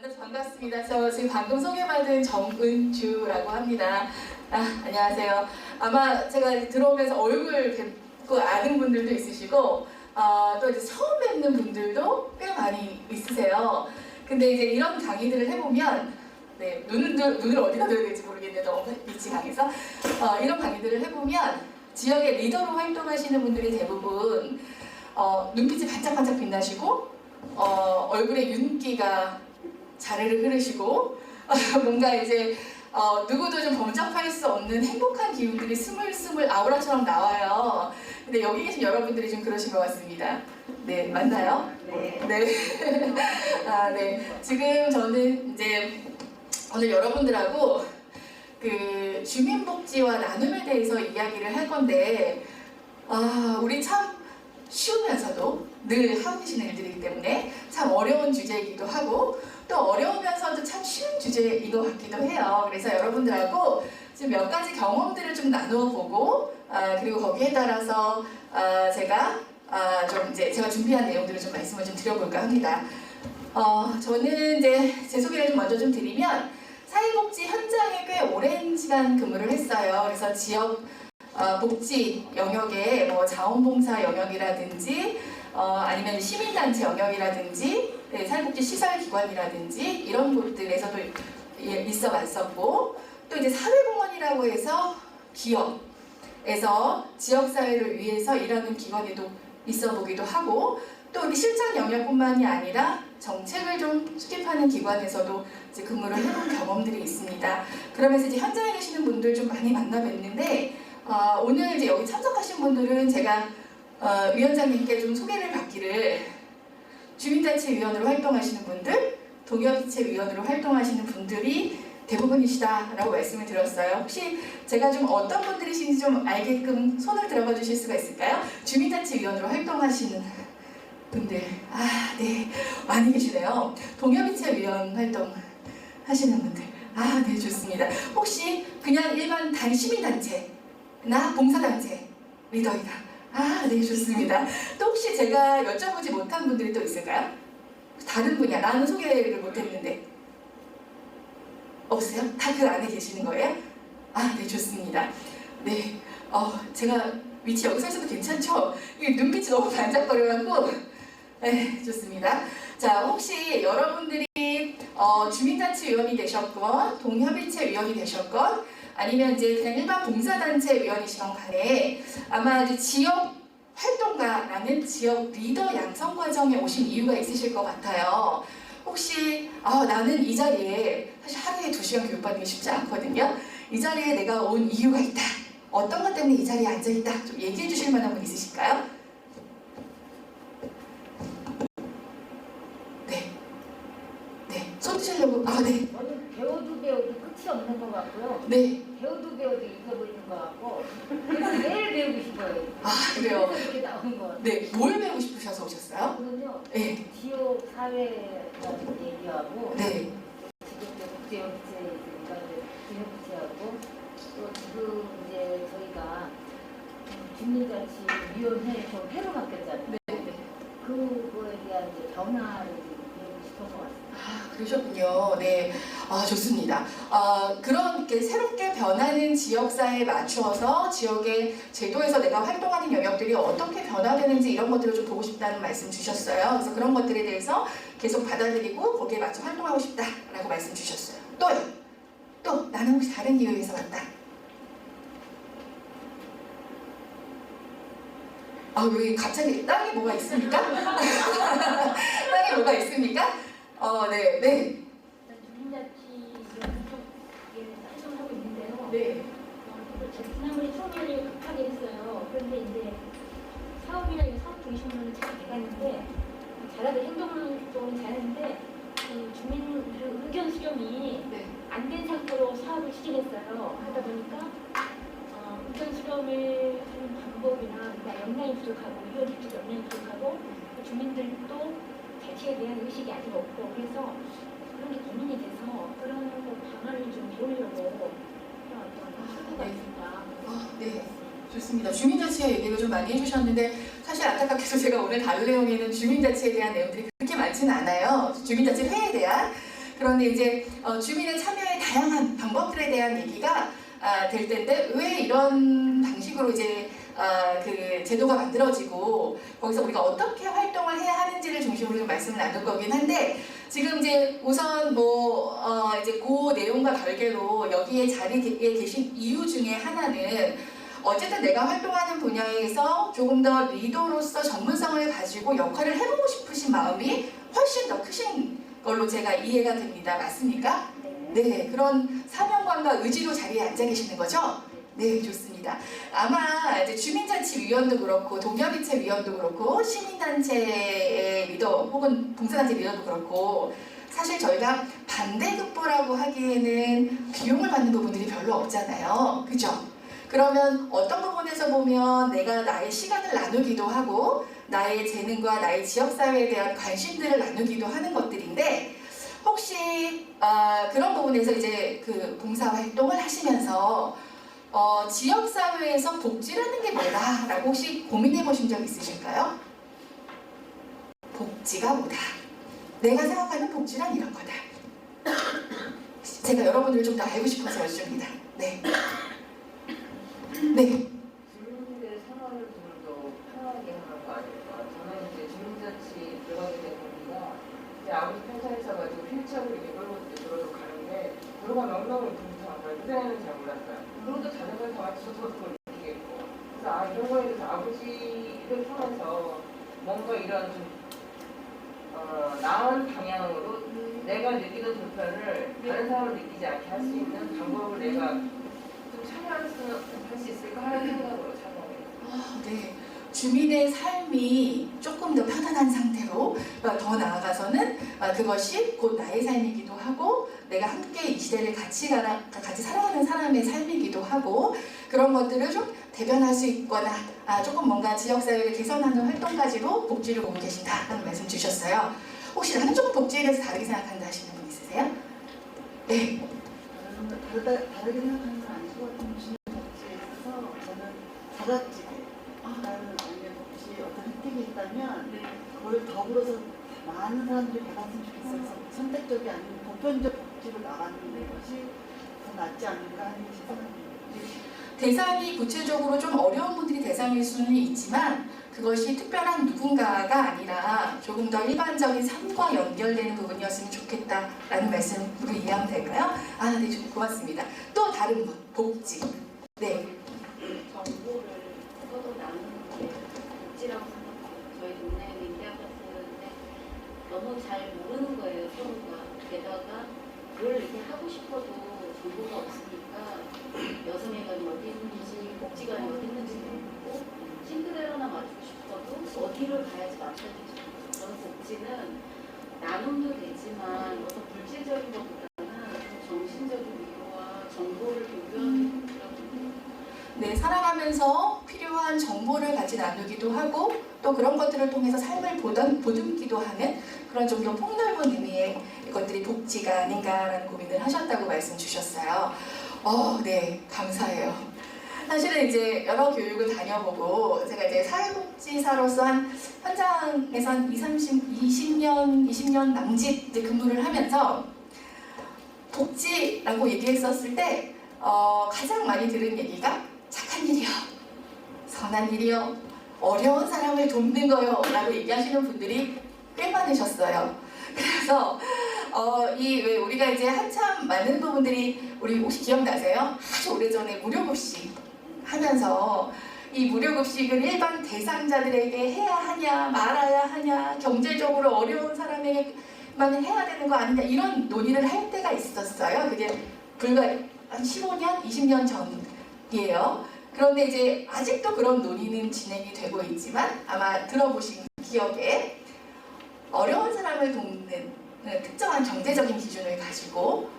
만나서 반갑습니다. 저 지금 방금 소개받은 정은주라고 합니다. 안녕하세요. 아마 제가 들어오면서 얼굴 뵙고 아는 분들도 있으시고 또 이제 처음 뵙는 분들도 꽤 많이 있으세요. 근데 이제 이런 강의들을 해보면 눈을 어디다 둬야 될지 모르겠는데 너무 빛이 강해서 이런 강의들을 해보면 지역의 리더로 활동하시는 분들이 대부분 눈빛이 반짝반짝 빛나시고 얼굴에 윤기가 자르르 흐르시고 뭔가 이제 누구도 좀 범접할 수 없는 행복한 기운들이 스물스물 아우라처럼 나와요. 근데 여기 계신 여러분들이 좀 그러신 것 같습니다. 네, 맞나요? 네. 네. 네. 지금 저는 이제 오늘 여러분들하고 그 주민복지와 나눔에 대해서 이야기를 할 건데 우리 참 쉬우면서도 늘 하고 계시는 일들이기 때문에 참 어려운 주제이기도 하고 또 어려우면서도 참 쉬운 주제인 것 같기도 해요. 그래서 여러분들하고 지금 몇 가지 경험들을 좀 나누어 보고 그리고 거기에 따라서 제가 제가 준비한 내용들을 좀 말씀을 좀 드려볼까 합니다. 저는 이제 제 소개를 좀 먼저 좀 드리면 사회복지 현장에 꽤 오랜 시간 근무를 했어요. 그래서 지역 복지 영역에 뭐 자원봉사 영역이라든지 아니면 시민단체 영역이라든지 사회복지 시설기관이라든지 이런 곳들에서도 있어 왔었고 또 이제 사회공헌이라고 해서 기업에서 지역사회를 위해서 일하는 기관에도 있어 보기도 하고 또 우리 실장 영역뿐만이 아니라 정책을 좀 수립하는 기관에서도 이제 근무를 해본 경험들이 있습니다. 그러면서 이제 현장에 계시는 분들 좀 많이 만나 뵀는데 오늘 이제 여기 참석하신 분들은 제가 위원장님께 좀 소개를 받기를 주민단체위원으로 활동하시는 분들, 동협이체위원으로 활동하시는 분들이 대부분이시다라고 말씀을 드렸어요. 혹시 제가 좀 어떤 분들이신지 좀 알게끔 손을 들어봐 주실 수가 있을까요? 주민단체위원으로 활동하시는 분들, 네, 많이 계시네요. 동협이체위원 활동하시는 분들, 네, 좋습니다. 혹시 그냥 일반 시민단체나 봉사단체 리더이다. 네, 좋습니다. 또 혹시 제가 여쭤보지 못한 분들이 또 있을까요? 다른 분야, 나는 소개를 못했는데 없어요? 다 그 안에 계시는 거예요? 네, 좋습니다. 네, 제가 위치 여기서 있어도 괜찮죠? 눈빛이 너무 반짝거려가지고 네, 좋습니다. 자, 혹시 여러분들이 주민단체 위원이 되셨건 동협일체 위원이 되셨건 아니면 이제 그냥 일반 봉사단체 위원이시건 간에 아마 이제 지역 활동가라는 지역 리더 양성 과정에 오신 이유가 있으실 것 같아요. 혹시 나는 이 자리에 사실 하루에 2시간 교육받는 게 쉽지 않거든요. 이 자리에 내가 온 이유가 있다. 어떤 것 때문에 이 자리에 앉아있다. 좀 얘기해 주실 만한 분 있으실까요? 네. 손 드시려고. 네. 저는 배워도 끝이 없는 것 같고요. 네. 배워도 잊어버리는 것 같고 그래서 매일 배우고 싶어요. 그래요? 이렇게 나온 거. 네. 뭘 배우고 싶으셔서 오셨어요? 저는요. 네. 지역 사회 얘기하고 네. 지금 국제연구체 있으니까 기념부채하고 또 지금 이제 저희가 주민자치위원회 회로 바뀌었잖아요. 네. 그거에 대한 이제 변화를 배우고 싶은 것 같습니다. 그러셨군요. 네. 좋습니다. 그렇게 새롭게 변하는 지역사회에 맞추어서 지역의 제도에서 내가 활동하는 영역들이 어떻게 변화되는지 이런 것들을 좀 보고 싶다는 말씀 주셨어요. 그래서 그런 것들에 대해서 계속 받아들이고 거기에 맞춰 활동하고 싶다라고 말씀 주셨어요. 또요? 또 나는 혹시 다른 이유에서 왔다. 여기 갑자기 땅에 뭐가 있습니까? 땅에 뭐가 있습니까? 네. 주민자치 쪽에 활동하고 있는데요. 네. 지난번에 총회를 급하게 했어요. 그런데 이제 사업이나 사업 중심으로는 잘 돼가는데 잘하는 행동적으로 잘하는데 주민들 의견 수렴이 네. 안 된 상태로 사업을 추진했어요. 하다 보니까 의견 수렴을 하는 방법이나 역량이 부족하고 의견 역량이 부족하고 주민들도 자치에 대한 의식이 아직 없고 그래서 그런 게 고민이 돼서 그런 방안을 좀 배우려고 출구가 있습니다. 네. 좋습니다. 주민자치 얘기를 좀 많이 해주셨는데 사실 안타깝게도 제가 오늘 다룰 내용에는 주민자치에 대한 내용들이 그렇게 많지는 않아요. 주민자치 회에 대한. 그런데 이제 주민의 참여의 다양한 방법들에 대한 얘기가 될 텐데 왜 이런 방식으로 이제 그 제도가 만들어지고 거기서 우리가 어떻게 활동을 해야 하는지를 중심으로 좀 말씀을 나눌 거긴 한데 지금 이제 우선 이제 그 내용과 별개로 여기에 자리에 계신 이유 중에 하나는 어쨌든 내가 활동하는 분야에서 조금 더 리더로서 전문성을 가지고 역할을 해보고 싶으신 마음이 훨씬 더 크신 걸로 제가 이해가 됩니다. 맞습니까? 네, 그런 사명감과 의지로 자리에 앉아 계시는 거죠? 네, 좋습니다. 아마 이제 주민자치위원도 그렇고 동여비체위원도 그렇고 시민단체의 리더 혹은 봉사단체 리더도 그렇고 사실 저희가 반대급부라고 하기에는 비용을 받는 부분들이 별로 없잖아요. 그죠? 그러면 어떤 부분에서 보면 내가 나의 시간을 나누기도 하고 나의 재능과 나의 지역사회에 대한 관심들을 나누기도 하는 것들인데 혹시 그런 부분에서 이제 그 봉사활동을 하시면서 지역사회에서 복지라는 게 뭐다라고 혹시 고민해 보신 적 있으실까요? 복지가 뭐다. 내가 생각하는 복지란 이런 거다. 제가 여러분들을 좀 더 알고 싶어서 여쭙습니다. 네. 네. 주민들의 생활을 좀 더 편하게 하는 거 아닐까. 저는 이제 주민자치 들어가게 된 계기가 이제 아버지 편차에서 가지고 휠체어를 이렇게 끌고 들어도 가는데 도로가 명명을 분명한 거예요. 그전에는 잘 몰랐어요. 그것도 자전거를 타면 저도 그걸 느끼겠고. 그래서 이런 거에 대해서 아버지를 통해서 뭔가 이런 좀 나은 방향으로 내가 느끼는 불편을 다른 사람을 느끼지 않게 할 수 있는 방법을 내가 좀 참여할 수 있을까 하는 생각으로 참여해요. 네. 주민의 삶이 조금 더 편안한 상태로 더 나아가서는 그것이 곧 나의 삶이기도 하고 내가 함께 이 시대를 같이 살아가는 사람의 삶이기도 하고 그런 것들을 좀 대변할 수 있거나 조금 뭔가 지역사회를 개선하는 활동까지도 복지를 보고 계신다 하는 말씀 주셨어요. 혹시 나는 조금 복지에 대해서 다르게 생각한다 하시는 분 있으세요? 네. 다르게 생각하는 건 아니고 주민복지에 있어서 저는 다각지대 아니면 복지 어떤 혜택이 있다면 그걸 더불어서 많은 사람들이 받았으면 좋겠어요. 그래서 선택적이 아닌 보편적 복지로 나가는 것이 더 낫지 않을까 하는 제 생각입니다. 대상이 구체적으로 좀 어려운 분들이 대상일 수는 있지만 그것이 특별한 누군가가 아니라 조금 더 일반적인 삶과 연결되는 부분이었으면 좋겠다라는 말씀으로 이해하면 될까요? 네, 좀 고맙습니다. 또 다른 분, 복지. 네. 정보를 서로 나누는 게 복지라고 생각해요. 저희 동네에는 임대아파트인데 너무 잘 모르는 거예요, 서로가. 게다가 뭘 이렇게 하고 싶어도 정보가 없으니까 여성회관이 어디 있는지 복지관이 어디 있는지 모르고 싱크대로나 맞추고 싶어도 어디를 가야지 맞춰지지. 저는 복지는 나눔도 되지만 어떤 물질적인 것보다는 정신적인 위로와 정보를 교류하는 거라고 네, 살아가면서 필요한 정보를 같이 나누기도 하고 또 그런 것들을 통해서 삶을 보듬기도 하는 그런 좀 더 폭넓은 의미의 것들이 복지가 아닌가라는 고민을 하셨다고 말씀 주셨어요. 네, 감사해요. 사실은 이제 여러 교육을 다녀보고 제가 이제 사회복지사로서 한 현장에서 한 20년 남짓 이제 근무를 하면서 복지라고 얘기했었을 때 가장 많이 들은 얘기가 착한 일이요, 선한 일이요, 어려운 사람을 돕는 거요 라고 얘기하시는 분들이 꽤 많으셨어요. 그래서 왜 우리가 이제 한참 많은 부분들이 우리 혹시 기억나세요? 아주 오래전에 무료급식 하면서 이 무료급식을 일반 대상자들에게 해야 하냐 말아야 하냐 경제적으로 어려운 사람에게만 해야 되는 거 아니냐 이런 논의를 할 때가 있었어요. 그게 불과 한 15년, 20년 전이에요. 그런데 이제 아직도 그런 논의는 진행이 되고 있지만 아마 들어보신 기억에 어려운 사람을 돕는 특정한 경제적인 기준을 가지고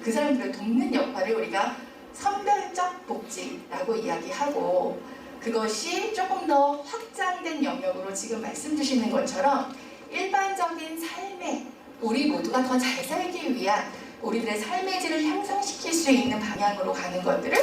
그 사람들을 돕는 역할을 우리가 선별적 복지라고 이야기하고 그것이 조금 더 확장된 영역으로 지금 말씀 주시는 것처럼 일반적인 삶에 우리 모두가 더 잘 살기 위한 우리들의 삶의 질을 향상시킬 수 있는 방향으로 가는 것들을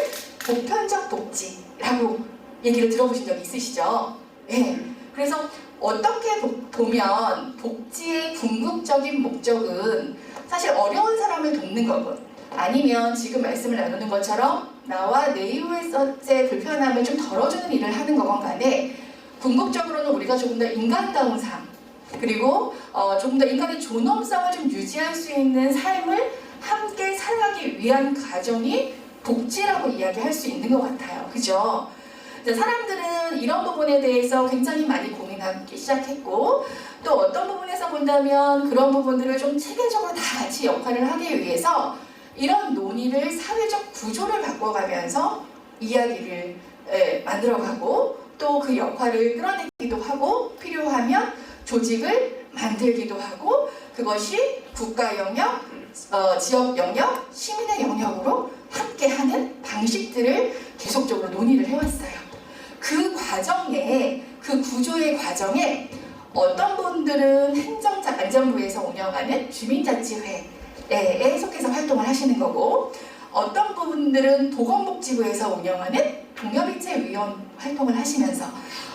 보편적 복지라고 얘기를 들어보신 적 있으시죠? 네. 그래서 어떻게 보면 복지의 궁극적인 목적은 사실 어려운 사람을 돕는 거고 아니면 지금 말씀을 나누는 것처럼 나와 내 이웃의 불편함을 좀 덜어주는 일을 하는 거건 간에 궁극적으로는 우리가 조금 더 인간다운 삶 그리고 조금 더 인간의 존엄성을 좀 유지할 수 있는 삶을 함께 살아가기 위한 과정이 복지라고 이야기할 수 있는 것 같아요. 그죠? 사람들은 이런 부분에 대해서 굉장히 많이 고민하기 시작했고 또 어떤 부분에서 본다면 그런 부분들을 좀 체계적으로 다 같이 역할을 하기 위해서 이런 논의를 사회적 구조를 바꿔가면서 이야기를 만들어가고 또 그 역할을 끌어내기도 하고 필요하면 조직을 만들기도 하고 그것이 국가 영역, 지역 영역, 시민의 영역으로 함께하는 방식들을 계속적으로 논의를 해왔어요. 그 과정에 그 구조의 과정에 어떤 분들은 행정안전부에서 운영하는 주민자치회에 속해서 활동을 하시는 거고 어떤 분들은 보건복지부에서 운영하는 동협이체위원 활동을 하시면서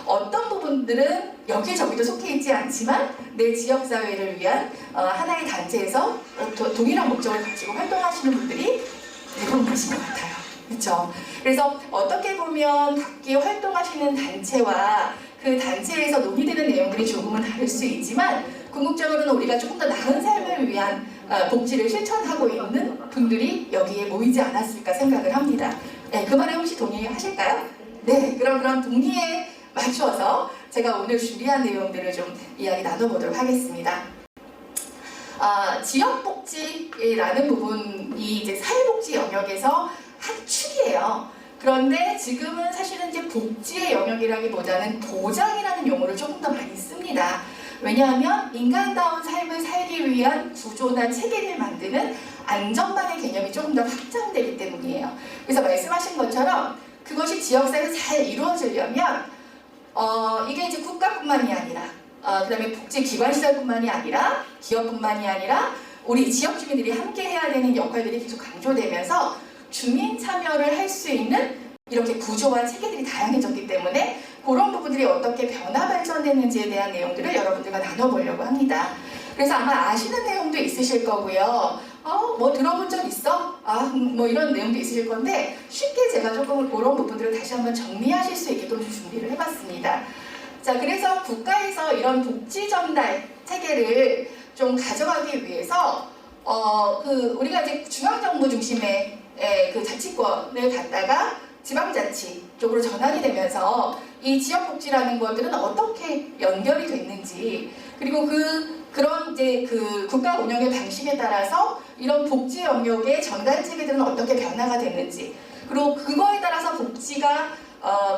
어떤 부분들은 여기저기도 속해 있지 않지만 내 지역사회를 위한 하나의 단체에서 동일한 목적을 가지고 활동하시는 분들이 대부분 계신 것 같아요. 그렇죠? 그래서 어떻게 보면 각기 활동하시는 단체와 그 단체에서 논의되는 내용들이 조금은 다를 수 있지만 궁극적으로는 우리가 조금 더 나은 삶을 위한 복지를 실천하고 있는 분들이 여기에 모이지 않았을까 생각을 합니다. 네, 그 말에 혹시 동의하실까요? 네, 그럼 동의에 맞추어서 제가 오늘 준비한 내용들을 좀 이야기 나눠보도록 하겠습니다. 지역복지라는 부분이 이제 사회복지 영역에서 한 축이에요. 그런데 지금은 사실은 이제 복지의 영역이라기보다는 보장이라는 용어를 조금 더 많이 씁니다. 왜냐하면 인간다운 삶을 살기 위한 구조나 체계를 만드는 안전망의 개념이 조금 더 확장되기 때문이에요. 그래서 말씀하신 것처럼 그것이 지역사회에서 잘 이루어지려면 이게 이제 국가뿐만이 아니라 그 다음에 복지기관시설뿐만이 아니라 기업뿐만이 아니라 우리 지역 주민들이 함께 해야 되는 역할들이 계속 강조되면서 주민 참여를 할 수 있는 이렇게 구조와 체계들이 다양해졌기 때문에 그런 부분들이 어떻게 변화 발전되는지에 대한 내용들을 여러분들과 나눠보려고 합니다. 그래서 아마 아시는 내용도 있으실 거고요. 뭐 들어본 적 있어? 뭐 이런 내용도 있으실 건데 쉽게 제가 조금 그런 부분들을 다시 한번 정리하실 수 있게끔 준비를 해봤습니다. 자, 그래서 국가에서 이런 복지 전달 체계를 좀 가져가기 위해서 우리가 이제 중앙정부 중심의 그 자치권을 갖다가 지방자치 쪽으로 전환이 되면서 이 지역복지라는 것들은 어떻게 연결이 됐는지 그리고 그런 이제 그 국가 운영의 방식에 따라서 이런 복지 영역의 전달 체계들은 어떻게 변화가 됐는지 그리고 그거에 따라서 복지가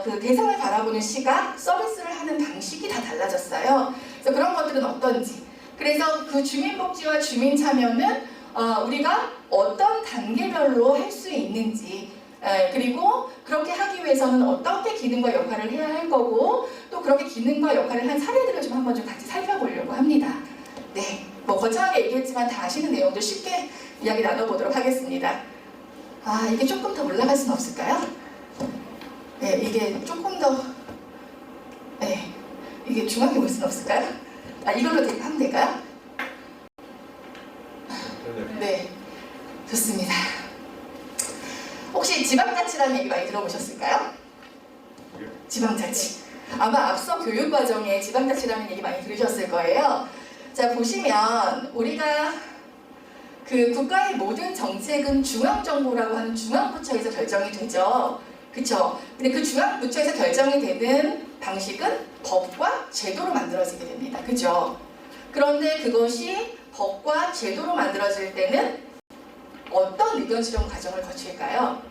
그 대상을 바라보는 시각, 서비스를 하는 방식이 다 달라졌어요. 그래서 그런 것들은 어떤지 그래서 그 주민복지와 주민참여는 우리가 어떤 단계별로 할 수 있는지 그리고 그렇게 하기 위해서는 어떻게 기능과 역할을 해야 할 거고 또 그렇게 기능과 역할을 한 사례들을 좀 한번 좀 같이 살펴보려고 합니다. 네, 뭐 거창하게 얘기했지만 다 아시는 내용들 쉽게 이야기 나눠보도록 하겠습니다. 이게 조금 더 올라갈 수는 없을까요? 네, 이게 조금 더 이게 중앙에 올 수는 없을까요? 이걸로 하면 될까요? 네, 좋습니다. 혹시 지방자치라는 얘기 많이 들어보셨을까요? 지방자치. 아마 앞서 교육과정에 지방자치라는 얘기 많이 들으셨을 거예요. 자, 보시면 우리가 그 국가의 모든 정책은 중앙정부라고 하는 중앙부처에서 결정이 되죠. 그쵸? 근데 그 중앙부처에서 결정이 되는 방식은 법과 제도로 만들어지게 됩니다. 그죠? 그런데 그것이 법과 제도로 만들어질 때는 어떤 의견 수렴 과정을 거칠까요?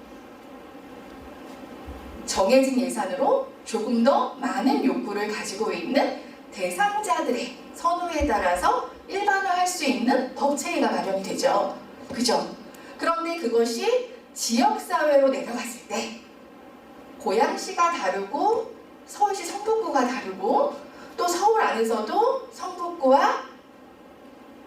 정해진 예산으로 조금 더 많은 욕구를 가지고 있는 대상자들의 선호에 따라서 일반화할 수 있는 법체계가 마련이 되죠. 그죠? 그런데 그것이 지역사회로 내려갔을 때 고양시가 다르고 서울시 성북구가 다르고 또 서울 안에서도 성북구와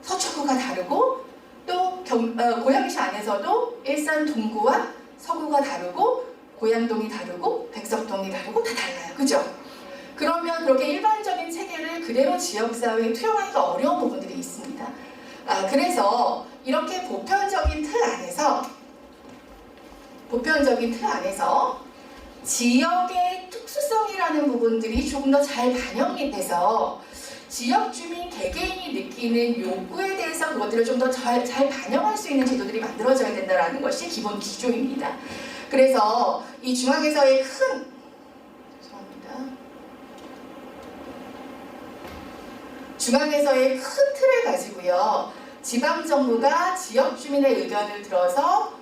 서초구가 다르고 또 고양시 안에서도 일산 동구와 서구가 다르고 고양동이 다르고 백석동이 다르고 다 달라요. 그죠? 그러면 그렇게 일반적인 체계를 그대로 지역사회에 투영하기가 어려운 부분들이 있습니다. 그래서 이렇게 보편적인 틀 안에서 지역의 특수성이라는 부분들이 조금 더 잘 반영이 돼서 지역 주민 개개인이 느끼는 요구에 대해서 그것들을 좀 더 잘 반영할 수 있는 제도들이 만들어져야 된다는 것이 기본 기조입니다. 그래서 이 중앙에서의 중앙에서의 큰 틀을 가지고요. 지방정부가 지역 주민의 의견을 들어서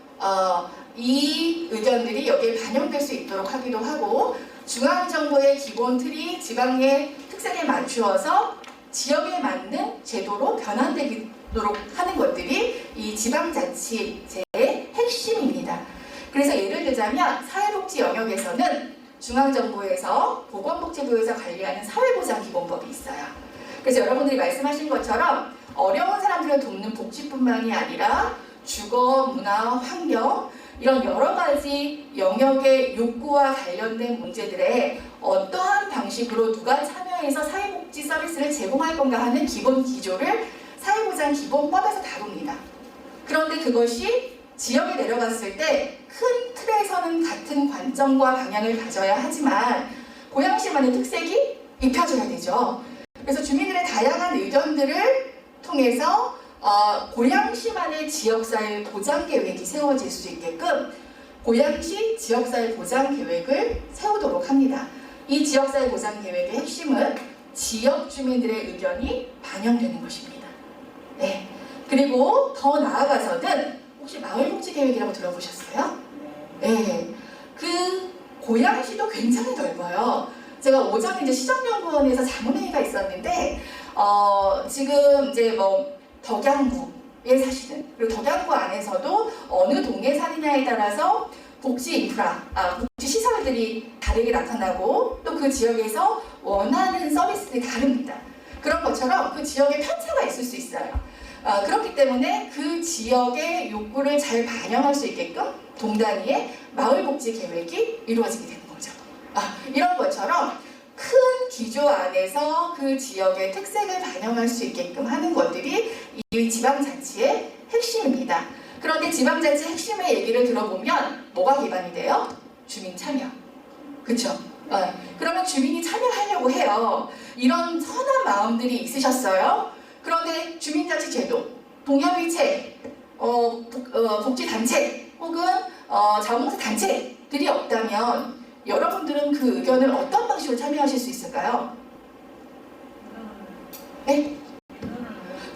이 의견들이 여기에 반영될 수 있도록 하기도 하고, 중앙정부의 기본 틀이 지방의 특색에 맞추어서 지역에 맞는 제도로 변환되도록 하는 것들이 이 지방자치제의 핵심입니다. 그래서 예를 들자면 사회복지 영역에서는 중앙정부에서 보건복지부에서 관리하는 사회보장기본법이 있어요. 그래서 여러분들이 말씀하신 것처럼 어려운 사람들을 돕는 복지뿐만이 아니라 주거, 문화, 환경 이런 여러 가지 영역의 욕구와 관련된 문제들에 어떠한 방식으로 누가 참여해서 사회복지 서비스를 제공할 건가 하는 기본 기조를 사회보장기본법에서 다룹니다. 그런데 그것이 지역에 내려갔을 때 큰 틀에서는 같은 관점과 방향을 가져야 하지만 고양시만의 특색이 입혀져야 되죠. 그래서 주민들의 다양한 의견들을 통해서 고양시만의 지역사회 보장 계획이 세워질 수 있게끔 고양시 지역사회 보장 계획을 세우도록 합니다. 이 지역사회 보장 계획의 핵심은 지역 주민들의 의견이 반영되는 것입니다. 네. 그리고 더 나아가서는 혹시 마을복지 계획이라고 들어보셨어요? 네. 그 고양시도 굉장히 넓어요. 제가 오전에 이제 시정연구원에서 자문회의가 있었는데 지금 이제 뭐 덕양구에 사시는, 그리고 덕양구 안에서도 어느 동에 사느냐에 따라서 복지 인프라, 복지 시설들이 다르게 나타나고 또 그 지역에서 원하는 서비스들이 다릅니다. 그런 것처럼 그 지역에 편차가 있을 수 있어요. 그렇기 때문에 그 지역의 욕구를 잘 반영할 수 있게끔 동단위의 마을복지 계획이 이루어지게 되는 거죠. 이런 것처럼 큰 기조 안에서 그 지역의 특색을 반영할 수 있게끔 하는 것들이 이 지방자치의 핵심입니다. 그런데 지방자치 핵심의 얘기를 들어보면 뭐가 기반이 돼요? 주민 참여. 그렇죠? 그러면 주민이 참여하려고 해요. 이런 선한 마음들이 있으셨어요. 그런데 주민자치제도, 동협의체, 복지단체 혹은 자원봉사단체들이 없다면 여러분들은 그 의견을 어떤 방식으로 참여하실 수 있을까요? 네?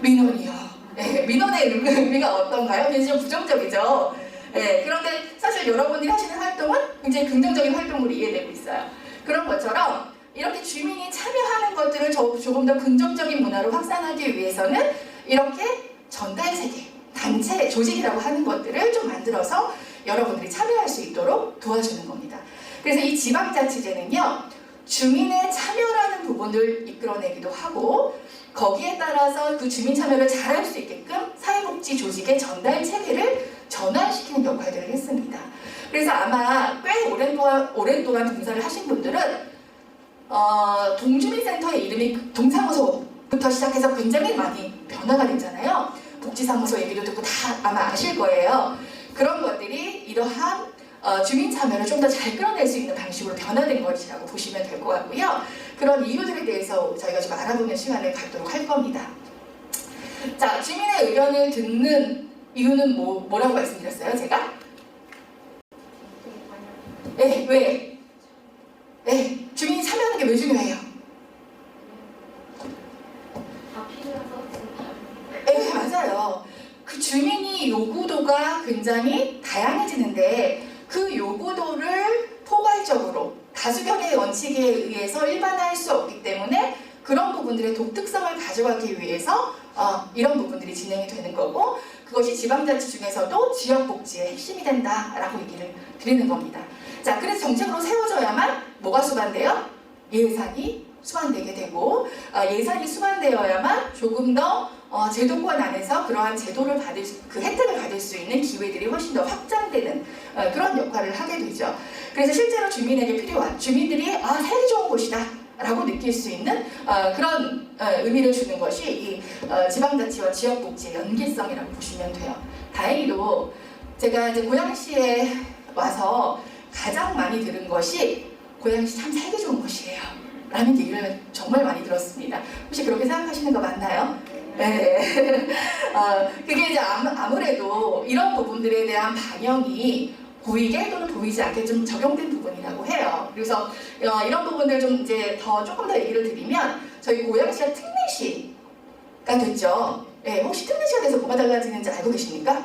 민원이요. 네, 민원의 의미가 어떤가요? 굉장히 좀 부정적이죠. 네, 그런데 사실 여러분이 하시는 활동은 굉장히 긍정적인 활동으로 이해되고 있어요. 그런 것처럼 이렇게 주민이 참여하는 것들을 조금 더 긍정적인 문화로 확산하기 위해서는 이렇게 전달체계, 단체, 조직이라고 하는 것들을 좀 만들어서 여러분들이 참여할 수 있도록 도와주는 겁니다. 그래서 이 지방자치제는요, 주민의 참여라는 부분을 이끌어내기도 하고 거기에 따라서 그 주민 참여를 잘할 수 있게끔 사회복지 조직의 전달 체계를 전환시키는 역할들을 했습니다. 그래서 아마 꽤 오랜 동안 봉사를 하신 분들은 동주민센터의 이름이 동사무소부터 시작해서 굉장히 많이 변화가 됐잖아요. 복지사무소 얘기도 듣고 다 아마 아실 거예요. 그런 것들이 이러한 주민 참여를 좀 더 잘 끌어낼 수 있는 방식으로 변화된 것이라고 보시면 될 것 같고요. 그런 이유들에 대해서 저희가 좀 알아보는 시간을 갖도록 할 겁니다. 자, 주민의 의견을 듣는 이유는 뭐라고 말씀드렸어요, 제가? 네, 왜? 네, 주민이 참여하는 게 왜 중요해요? 네, 맞아요. 그 주민이 요구도가 굉장히 다양해지는데 그 요구도를 포괄적으로 다수결의 원칙에 의해서 일반화할 수 없기 때문에 그런 부분들의 독특성을 가져가기 위해서 이런 부분들이 진행이 되는 거고, 그것이 지방자치 중에서도 지역복지의 핵심이 된다라고 얘기를 드리는 겁니다. 자, 그래서 정책으로 세워져야만 뭐가 수반돼요? 예산이 수반되게 되고, 예산이 수반되어야만 조금 더 제도권 안에서 그러한 제도를 그 혜택을 받을 수 있는 기회들이 훨씬 더 확장되는 그런 역할을 하게 되죠. 그래서 실제로 주민에게 필요한, 주민들이 살기 좋은 곳이다 라고 느낄 수 있는 그런 의미를 주는 것이 이 지방자치와 지역복지의 연계성이라고 보시면 돼요. 다행히도 제가 이제 고양시에 와서 가장 많이 들은 것이 고양시 참 살기 좋은 곳이에요 라는 얘기를 정말 많이 들었습니다. 혹시 그렇게 생각하시는 거 맞나요? 네. 그게 이제 아무래도 이런 부분들에 대한 반영이 보이게 또는 보이지 않게 좀 적용된 부분이라고 해요. 그래서 이런 부분들 좀 이제 조금 더 얘기를 드리면 저희 고양시가 특례시가 됐죠. 네, 혹시 특례시가 돼서 뭐가 달라지는지 알고 계십니까?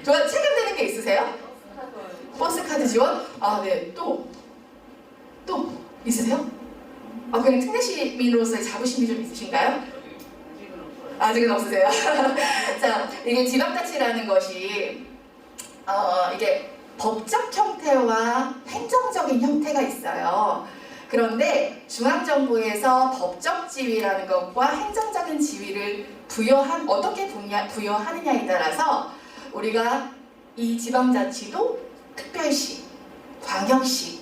좋아, 체감되는 게 있으세요? 버스카드 지원? 네. 또 있으세요? 그냥 특례시민으로서의 자부심이 좀 있으신가요? 아직은 없으세요. 자, 이게 지방자치라는 것이 이게 법적 형태와 행정적인 형태가 있어요. 그런데 중앙정부에서 법적 지위라는 것과 행정적인 지위를 어떻게 부여하느냐에 따라서 우리가 이 지방자치도 특별시, 광역시,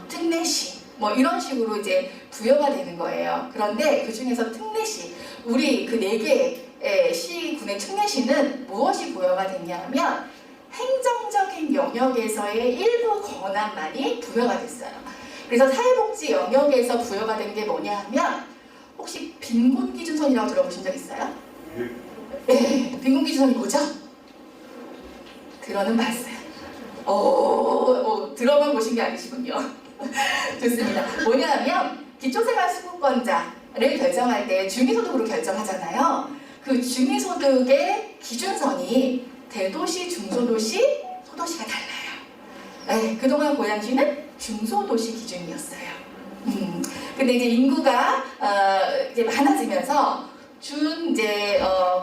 특례시 뭐 이런 식으로 이제 부여가 되는 거예요. 그런데 그 중에서 특례시, 우리 그 4개의 시군의 특례시는 무엇이 부여가 됐냐면 행정적인 영역에서의 일부 권한만이 부여가 됐어요. 그래서 사회복지 영역에서 부여가 된 게 뭐냐 하면 혹시 빈곤기준선이라고 들어보신 적 있어요? 네, 빈곤기준선이 뭐죠? 들어는 봤어요. 들어만 보신 게 아니시군요. 좋습니다. 뭐냐 하면 기초생활수급권자를 결정할 때 중위소득으로 결정하잖아요. 그 중위소득의 기준선이 대도시, 중소도시, 소도시가 달라요. 네, 그동안 고양시는 중소도시 기준이었어요. 근데 이제 인구가 이제 많아지면서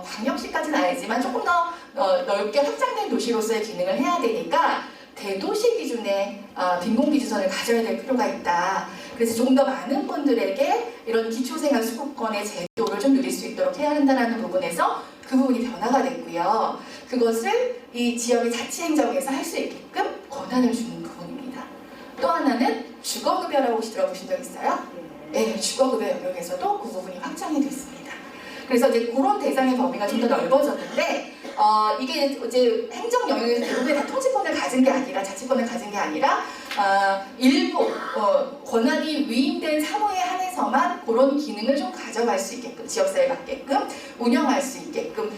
광역시까지는 아니지만 조금 더 넓게 확장된 도시로서의 기능을 해야 되니까 대도시 기준의 빈곤기준선을 가져야 될 필요가 있다. 그래서 조금 더 많은 분들에게 이런 기초생활수급권의 제도를 좀 누릴 수 있도록 해야 한다는 부분에서 그 부분이 변화가 됐고요. 그것을 이 지역의 자치행정에서 할 수 있게끔 권한을 주는 부분입니다. 또 하나는 주거급여라고 혹시 들어보신 적 있어요? 네, 주거급여 영역에서도 그 부분이 확장이 됐습니다. 그래서 이제 그런 대상의 범위가 좀 더 넓어졌는데 이게 이제 행정 영역에서 대부분 다 통치권을 가진 게 아니라 자치권을 가진 게 아니라 일부 권한이 위임된 사무에 한해서만 그런 기능을 좀 가져갈 수 있게끔 지역사회에 맞게끔 운영할 수 있게끔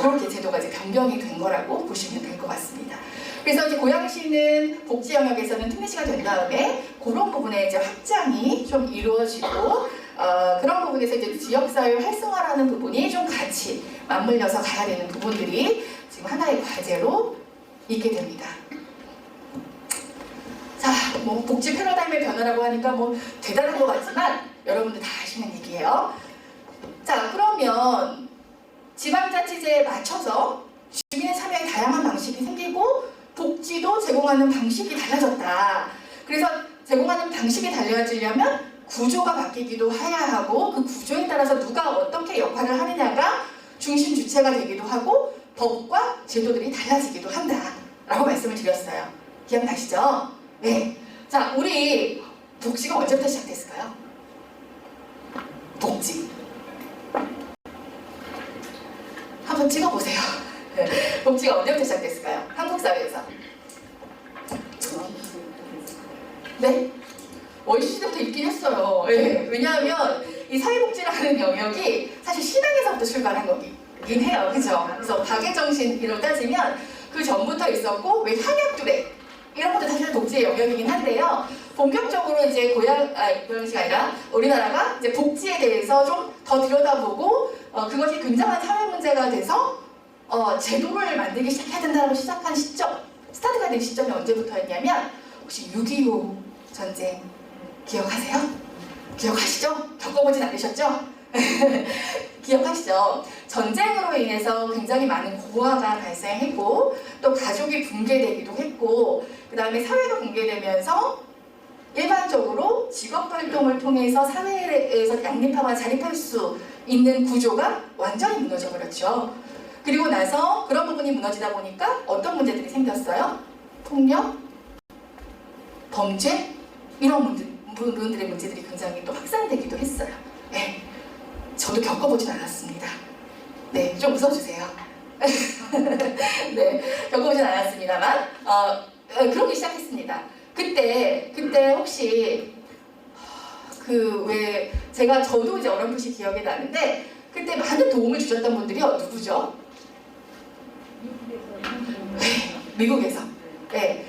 그렇게 제도가 이제 변경이 된 거라고 보시면 될 것 같습니다. 그래서 이제 고양시는 복지 영역에서는 특례시가 된 다음에 그런 부분에 이제 확장이 좀 이루어지고 그런 부분에서 이제 지역사회 활성화라는 부분이 좀 같이 맞물려서 가야 되는 부분들이 지금 하나의 과제로 있게 됩니다. 자, 뭐 복지 패러다임의 변화라고 하니까 뭐 대단한 것 같지만 여러분들 다 아시는 얘기예요. 자, 그러면 지방자치제에 맞춰서 주민의 참여의 다양한 방식이 생기고 복지도 제공하는 방식이 달라졌다. 그래서 제공하는 방식이 달라지려면 구조가 바뀌기도 해야 하고 그 구조에 따라서 누가 어떻게 역할을 하느냐가 중심 주체가 되기도 하고 법과 제도들이 달라지기도 한다라고 말씀을 드렸어요. 기억나시죠? 네. 자, 우리 복지가 언제부터 시작됐을까요? 복지. 한번 찍어보세요. 네. 복지가 언제부터 시작됐을까요? 한국 사회에서. 네? 원시 시대부터 있긴 했어요. 네. 왜냐하면 이 사회복지라는 영역이 사실 신앙에서부터 출발한 거긴 해요. 그죠? 그래서 박애정신으로 따지면 그 전부터 있었고 왜 향약두레 이런 것도 사실 복지의 영역이긴 한데요. 본격적으로 이제 고양시가 아니라 우리나라가 이제 복지에 대해서 좀 더 들여다보고 그것이 굉장한 사회 문제가 돼서 제도를 만들기 시작해야 된다고 시작한 시점, 스타트가 된 시점이 언제부터였냐면 혹시 6.25 전쟁 기억하세요? 기억하시죠? 겪어보진 않으셨죠? 기억하시죠? 전쟁으로 인해서 굉장히 많은 고아가 발생했고 또 가족이 붕괴되기도 했고 그 다음에 사회가 붕괴되면서 일반적으로 직업활동을 통해서 사회에서 양립하거나 자립할 수 있는 구조가 완전히 무너져 버렸죠. 그리고 나서 그런 부분이 무너지다 보니까 어떤 문제들이 생겼어요? 폭력, 범죄 이런 부분들의 문제들이 굉장히 또 확산되기도 했어요. 네, 저도 겪어보진 않았습니다. 네, 좀 웃어주세요. 네, 겪어보진 않았습니다만 그러기 시작했습니다. 그때 혹시 왜 저도 이제 어렴풋이 기억이 나는데 그때 많은 도움을 주셨던 분들이 누구죠? 미국에서. 네,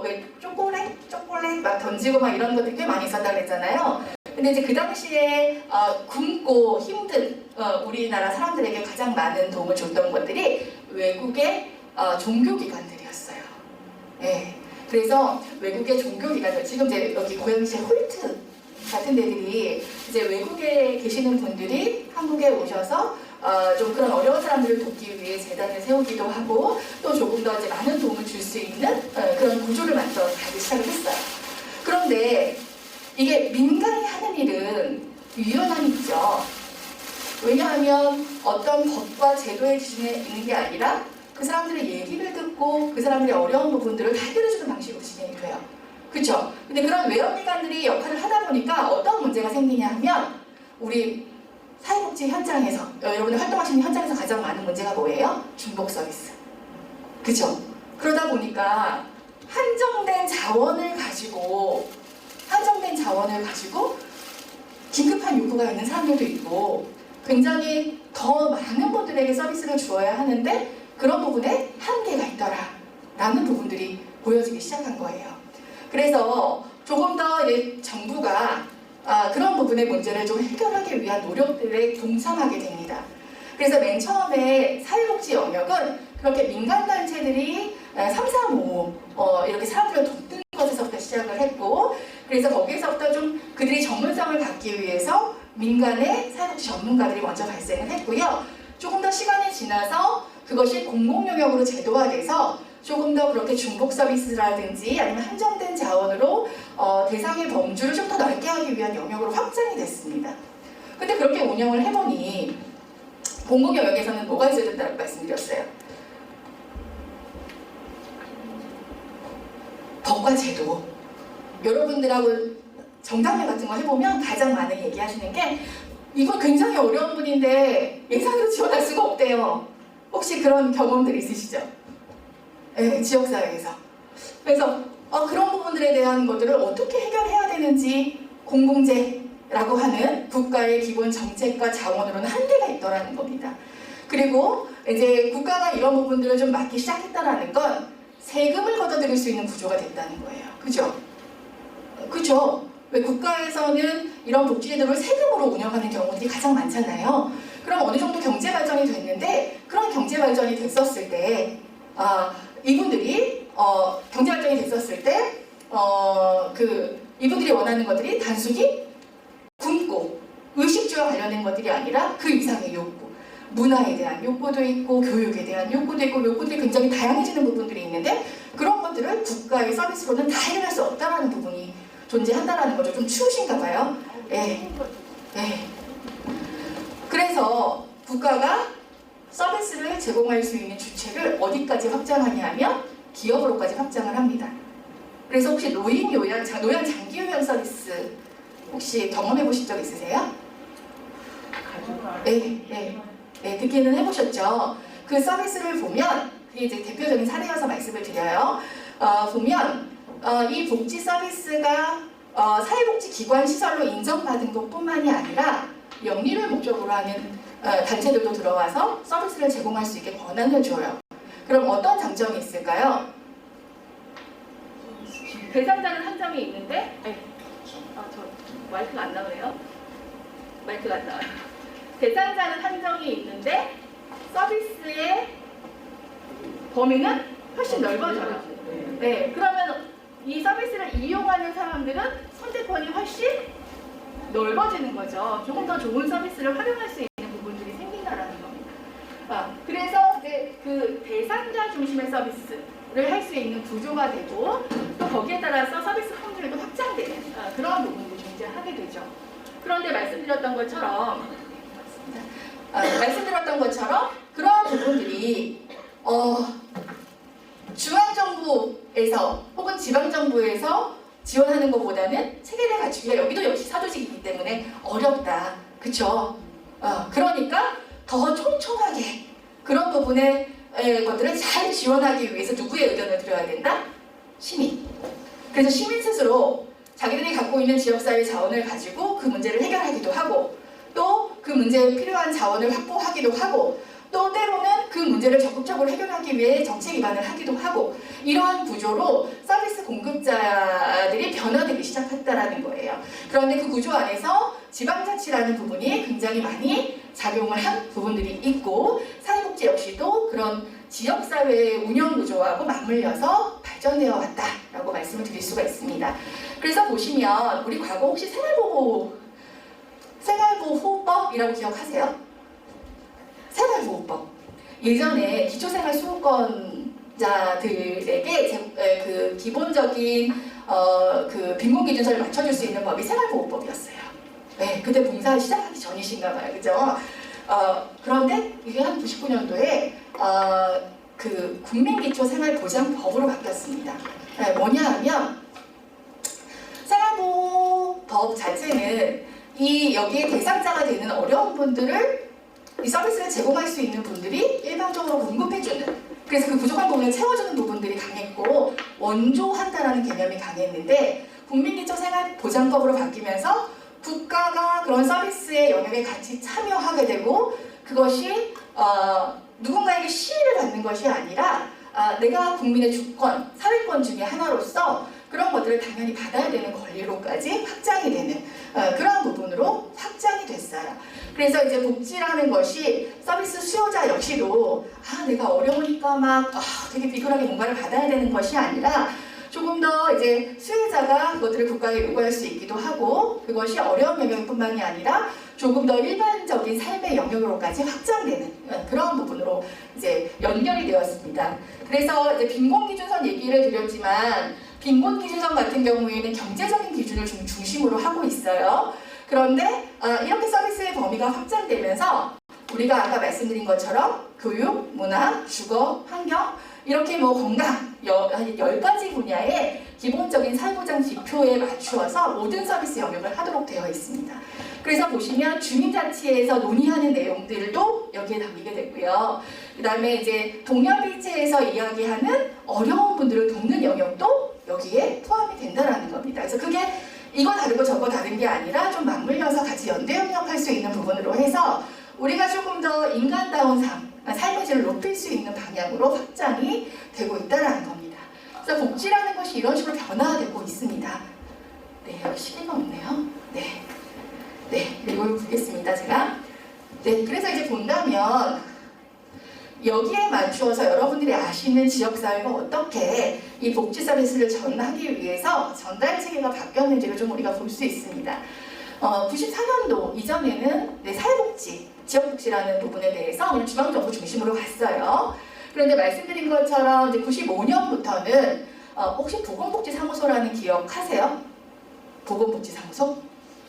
왜 초콜릿 막 던지고 막 이런 것들이 꽤 많이 있었다 그랬잖아요. 근데 이제 그 당시에 굶고 힘든 우리나라 사람들에게 가장 많은 도움을 줬던 것들이 외국의 종교기관들이었어요. 네, 그래서 외국의 종교기관들, 지금 이제 여기 고양시의 홀트 같은 데들이 이제 외국에 계시는 분들이 한국에 오셔서 좀 그런 어려운 사람들을 돕기 위해 재단을 세우기도 하고 또 조금 더 이제 많은 도움을 줄 수 있는 그런 구조를 만들어 가기 시작을 했어요. 그런데 이게 민간이 하는 일은 유연함이 있죠. 왜냐하면 어떤 법과 제도의 기준에 있는 게 아니라 그 사람들의 얘기를 듣고 그 사람들의 어려운 부분들을 다 해결해주는 방식으로 진행이 돼요. 그렇죠? 근데 그런 외연기관들이 역할을 하다 보니까 어떤 문제가 생기냐 하면 우리 사회복지 현장에서 여러분이 활동하시는 현장에서 가장 많은 문제가 뭐예요? 중복 서비스. 그렇죠? 그러다 보니까 한정된 자원을 가지고 긴급한 요구가 있는 사람들도 있고 굉장히 더 많은 분들에게 서비스를 주어야 하는데 그런 부분에 한계가 있더라라는 부분들이 보여지기 시작한 거예요. 그래서 조금 더 정부가 그런 부분의 문제를 좀 해결하기 위한 노력들에 동참하게 됩니다. 그래서 맨 처음에 사회복지 영역은 그렇게 민간단체들이 3, 4, 5 이렇게 사람들을 돕는 것에서부터 시작을 했고 그래서 거기에서부터 좀 그들이 전문성을 갖기 위해서 민간의 사회복지 전문가들이 먼저 발생을 했고요. 조금 더 시간이 지나서 그것이 공공영역으로 제도화돼서 조금 더 그렇게 중복 서비스라든지 아니면 한정된 자원으로 대상의 범주를 좀 더 넓게 하기 위한 영역으로 확장이 됐습니다. 근데 그렇게 운영을 해보니 공공영역에서는 뭐가 있어야 된다고 말씀드렸어요. 법과 제도. 여러분들하고 정당회 같은 거 해보면 가장 많이 얘기하시는 게 이거 굉장히 어려운 분인데 예산으로 지원할 수가 없대요. 혹시 그런 경험들이 있으시죠? 네, 지역사회에서. 그래서 그런 부분들에 대한 것들을 어떻게 해결해야 되는지 공공재라고 하는 국가의 기본 정책과 자원으로는 한계가 있더라는 겁니다. 그리고 이제 국가가 이런 부분들을 좀 막기 시작했다는 건 세금을 걷어들일 수 있는 구조가 됐다는 거예요. 그죠? 그죠? 왜 국가에서는 이런 복지제도를 세금으로 운영하는 경우들이 가장 많잖아요. 그럼 어느 정도 경제 발전이 됐는데 그런 경제 발전이 됐었을 때 이분들이 경제 발전이 됐었을 때 이분들이 원하는 것들이 단순히 굶고 의식주와 관련된 것들이 아니라 그 이상의 욕구, 문화에 대한 욕구도 있고 교육에 대한 욕구도 있고 욕구들이 굉장히 다양해지는 부분들이 있는데 그런 것들을 국가의 서비스로는 다 해결할 수 없다라는 부분이 존재한다라는 거죠. 좀 추우신가 봐요. 네. 네. 그래서 국가가 서비스를 제공할 수 있는 주체를 어디까지 확장하냐 하면 기업으로까지 확장을 합니다. 그래서 혹시 노인 장기 요양 서비스 혹시 경험해 보신 적 있으세요? 네, 듣기는 해보셨죠? 그 서비스를 보면 그게 이제 대표적인 사례여서 말씀을 드려요. 보면 이 복지 서비스가 사회복지기관 시설로 인정받은 것뿐만이 아니라 영리를 목적으로 하는 단체들도 들어와서 서비스를 제공할 수 있게 권한을 줘요. 그럼 어떤 장점이 있을까요? 대상자는 한정이 있는데 저 마이크가 안 나오네요. 마이크가 안 나와요. 대상자는 한정이 있는데 서비스의 범위는 훨씬 넓어져요. 네, 그러면 이 서비스를 이용하는 사람들은 선택권이 훨씬 넓어지는 거죠. 조금 더 좋은 서비스를 활용할 수 있는 부분들이 생긴다라는 겁니다. 그래서 이제 그 대상자 중심의 서비스를 할 수 있는 구조가 되고 또 거기에 따라서 서비스 품질도 확장되는 그런 부분도 존재하게 되죠. 그런데 말씀드렸던 것처럼 그러한 부분들이 중앙정부에서 혹은 지방정부에서 지원하는 것보다는 체계를 갖추기가 여기도 역시 사조직이기 때문에 어렵다. 그쵸? 그러니까 더 촘촘하게 그런 부분의 것들을 잘 지원하기 위해서 누구의 의견을 들어야 된다? 시민. 그래서 시민 스스로 자기들이 갖고 있는 지역사회 자원을 가지고 그 문제를 해결하기도 하고 또 그 문제에 필요한 자원을 확보하기도 하고 또 때로는 그 문제를 적극적으로 해결하기 위해 정책 기반을 하기도 하고 이러한 구조로 서비스 공급자들이 변화되기 시작했다라는 거예요. 그런데 그 구조 안에서 지방자치라는 부분이 굉장히 많이 작용을 한 부분들이 있고 사회복지 역시도 그런 지역사회의 운영 구조하고 맞물려서 발전되어 왔다라고 말씀을 드릴 수가 있습니다. 그래서 보시면 우리 과거 혹시 생활보호법이라고 기억하세요? 생활보호법. 예전에 기초생활수급권자들에게 그 기본적인 그 빈곤기준서를 맞춰줄 수 있는 법이 생활보호법이었어요. 네, 그때 봉사 시작하기 전이신가 봐요. 그죠? 그런데 이게 한 99년도에 그 국민기초생활보장법으로 바뀌었습니다. 네, 뭐냐 하면 생활보호법 자체는 여기에 대상자가 되는 어려운 분들을 이 서비스를 제공할 수 있는 분들이 일반적으로 공급해주는 그래서 그 부족한 부분을 채워주는 부분들이 강했고 원조한다라는 개념이 강했는데 국민기초생활보장법으로 바뀌면서 국가가 그런 서비스의 영역에 같이 참여하게 되고 그것이 누군가에게 시혜를 받는 것이 아니라 내가 국민의 주권, 사회권 중에 하나로서 그런 것들을 당연히 받아야 되는 권리로까지 확장이 되는 그런 부분으로 확장이 됐어요. 그래서 이제 복지라는 것이 서비스 수요자 역시도 내가 어려우니까 막 되게 비굴하게 뭔가를 받아야 되는 것이 아니라 조금 더 이제 수혜자가 그것들을 국가에 요구할 수 있기도 하고 그것이 어려운 영역뿐만이 아니라 조금 더 일반적인 삶의 영역으로까지 확장되는 그런 부분으로 이제 연결이 되었습니다. 그래서 이제 빈곤기준선 얘기를 드렸지만 빈곤기준선 같은 경우에는 경제적인 기준을 중심으로 하고 있어요. 그런데 이렇게 서비스의 범위가 확장되면서 우리가 아까 말씀드린 것처럼 교육, 문화, 주거, 환경 이렇게 뭐 건강 한 10가지 분야의 기본적인 사회보장 지표에 맞추어서 모든 서비스 영역을 하도록 되어 있습니다. 그래서 보시면 주민자치에서 논의하는 내용들도 여기에 담기게 됐고요. 그 다음에 이제 동년일체에서 이야기하는 어려운 분들을 돕는 영역도 여기에 포함이 된다는 겁니다. 그래서 그게 이거 다르고 저거 다른 게 아니라 좀 맞물려서 같이 연대협력할 수 있는 부분으로 해서 우리가 조금 더 인간다운 삶의 질을 높일 수 있는 방향으로 확장이 되고 있다는 겁니다. 그래서 복지라는 것이 이런 식으로 변화되고 있습니다. 네, 여기 시계가 없네요. 네, 그리고 보겠습니다, 제가. 네, 그래서 이제 본다면 여기에 맞추어서 여러분들이 아시는 지역사회가 어떻게 이 복지 서비스를 전하기 위해서 전달 체계가 바뀌었는지를 좀 우리가 볼 수 있습니다. 94년도 이전에는 사회복지, 지역복지라는 부분에 대해서 그냥 중앙정부 중심으로 갔어요. 그런데 말씀드린 것처럼 이제 95년부터는 혹시 보건복지사무소라는 기억하세요? 보건복지사무소?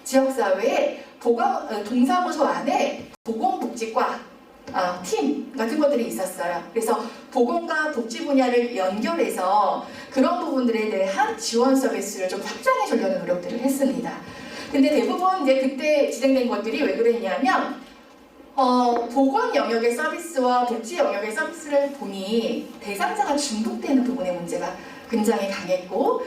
지역사회에 동사무소 안에 보건복지과 팀 같은 것들이 있었어요. 그래서 보건과 복지 분야를 연결해서 그런 부분들에 대한 지원 서비스를 좀 확장해 주려는 노력들을 했습니다. 근데 대부분 이제 그때 진행된 것들이 왜 그랬냐면 보건 영역의 서비스와 복지 영역의 서비스를 보니 대상자가 중복되는 부분의 문제가 굉장히 강했고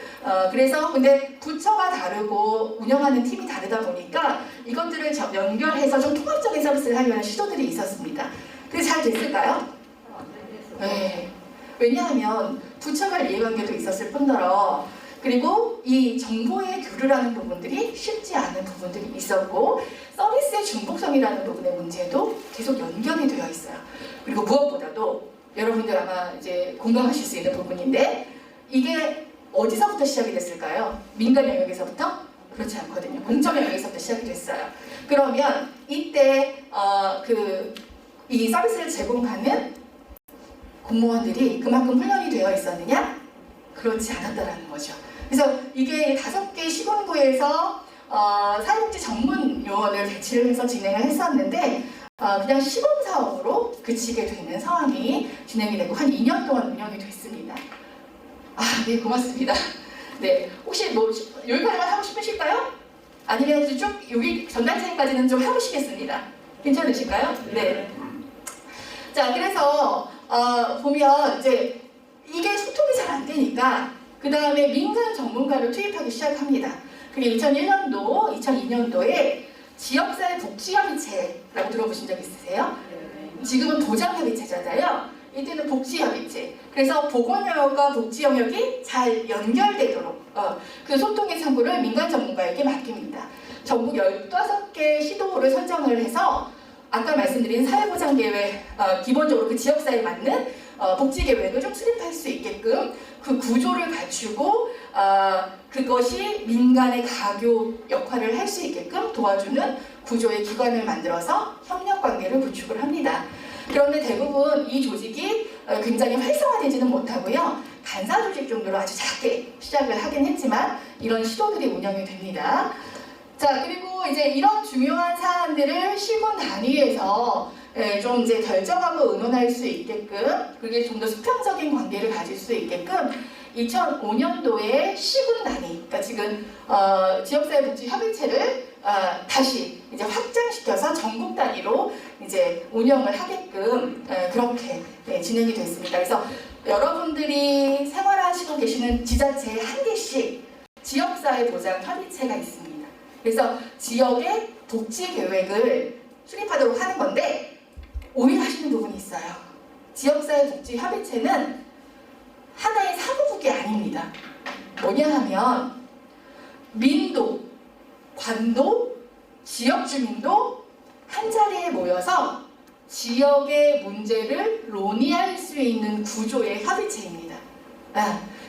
그래서 근데 부처가 다르고 운영하는 팀이 다르다 보니까 이것들을 연결해서 좀 통합적인 서비스를 하려는 시도들이 있었습니다. 그게 잘 됐을까요? 네. 왜냐하면 부처 간 이해관계도 있었을 뿐더러 그리고 이 정보의 교류라는 부분들이 쉽지 않은 부분들이 있었고 서비스의 중복성이라는 부분의 문제도 계속 연결이 되어 있어요. 그리고 무엇보다도 여러분들 아마 이제 공감하실 수 있는 부분인데 이게 어디서부터 시작이 됐을까요? 민간 영역에서부터? 그렇지 않거든요. 공적 영역에서부터 시작이 됐어요. 그러면 이때 이 서비스를 제공하는 공무원들이 그만큼 훈련이 되어 있었느냐? 그렇지 않았다라는 거죠. 그래서 이게 5개 시군구에서 사회복지 전문 요원을 배치를 해서 진행을 했었는데 그냥 시범사업으로 그치게 되는 상황이 진행이 되고 한 2년 동안 운영이 됐습니다. 네, 고맙습니다. 네, 혹시 뭐 여기까지만 하고 싶으실까요? 아니면 쭉 여기 전단체까지는 좀 해보시겠습니다. 괜찮으실까요? 네. 자, 그래서 보면 이제 이게 소통이 잘 안 되니까 그 다음에 민간 전문가를 투입하기 시작합니다. 그게 2001년도, 2002년도에 지역사회 복지협의체라고 들어보신 적 있으세요? 지금은 보장협의체잖아요. 이때는 복지협의체. 그래서 보건영역과 복지영역이 잘 연결되도록 그 소통의 창구를 민간 전문가에게 맡깁니다. 전국 15개 시도를 선정을 해서 아까 말씀드린 사회보장계획, 기본적으로 그 지역사회에 맞는 복지계획을 좀 수립할 수 있게끔 그 구조를 갖추고 그것이 민간의 가교 역할을 할 수 있게끔 도와주는 구조의 기관을 만들어서 협력관계를 구축을 합니다. 그런데 대부분 이 조직이 굉장히 활성화되지는 못하고요. 간사 조직 정도로 아주 작게 시작을 하긴 했지만 이런 시도들이 운영이 됩니다. 자, 그리고 이제 이런 중요한 사안들을 시군 단위에서 좀 이제 결정하고 의논할 수 있게끔 그게 좀 더 수평적인 관계를 가질 수 있게끔 2005년도에 시군 단위, 그러니까 지금 지역사회복지협의체를 다시 이제 확장시켜서 전국 단위로 이제 운영을 하게끔 그렇게 진행이 됐습니다. 그래서 여러분들이 생활하시고 계시는 지자체에 한 개씩 지역사회보장협의체가 있습니다. 그래서 지역의 복지 계획을 수립하도록 하는 건데 오해하시는 부분이 있어요. 지역사회복지협의체는 하나의 사무국이 아닙니다. 뭐냐 하면 민도, 관도, 지역 주민도 한 자리에 모여서 지역의 문제를 논의할 수 있는 구조의 협의체입니다.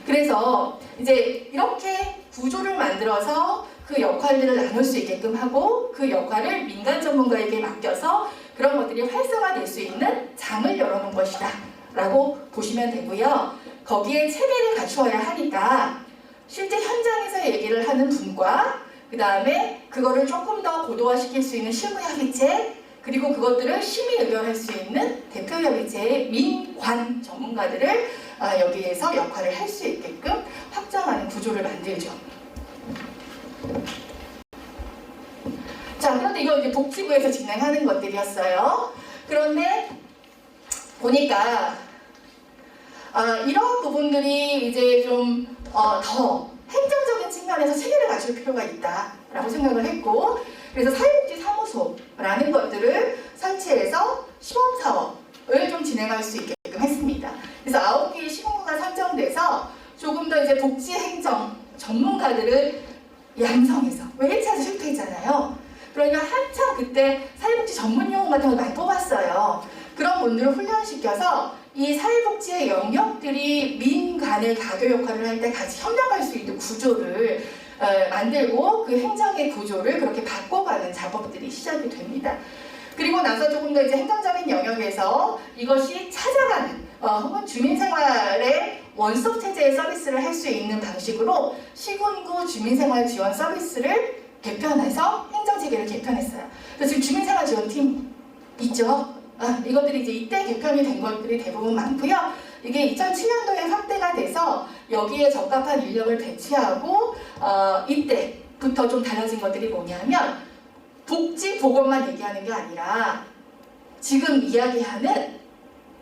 그래서 이제 이렇게 구조를 만들어서 그 역할들을 나눌 수 있게끔 하고 그 역할을 민간 전문가에게 맡겨서 그런 것들이 활성화될 수 있는 장을 열어놓은 것이다 라고 보시면 되고요. 거기에 체계를 갖추어야 하니까 실제 현장에서 얘기를 하는 분과 그 다음에 그거를 조금 더 고도화시킬 수 있는 실무협의체 그리고 그것들을 심의 의결할 수 있는 대표협의체의 민관 전문가들을 여기에서 역할을 할 수 있게끔 확장하는 구조를 만들죠. 자, 그런데 이거 이제 복지부에서 진행하는 것들이었어요. 그런데 보니까 이런 부분들이 이제 좀 더 행정적인 측면에서 체계를 갖출 필요가 있다라고 생각을 했고, 그래서 사회복지사무소라는 것들을 설치해서 시범사업을 좀 진행할 수 있게끔 했습니다. 그래서 9개의 시공구가 선정돼서 조금 더 이제 복지행정 전문가들을 양성해서, 왜 1차에서 실패했잖아요. 그러니까 한참 그때 사회복지 전문용어 같은 걸 많이 뽑았어요. 그런 분들을 훈련시켜서 이 사회복지의 영역들이 민간의 가교 역할을 할 때 같이 협력할 수 있는 구조를 만들고 그 행정의 구조를 그렇게 바꿔가는 작업들이 시작이 됩니다. 그리고 나서 조금 더 이제 행정적인 영역에서 이것이 찾아가는 혹은 주민생활의 원스톱 체제의 서비스를 할 수 있는 방식으로 시군구 주민생활 지원 서비스를 개편해서 행정체계를 개편했어요. 그래서 지금 주민생활지원팀 있죠? 이것들이 이제 이때 개편이 된 것들이 대부분 많고요. 이게 2007년도에 확대가 돼서 여기에 적합한 인력을 배치하고 이때부터 좀 달라진 것들이 뭐냐면 복지, 보건만 얘기하는 게 아니라 지금 이야기하는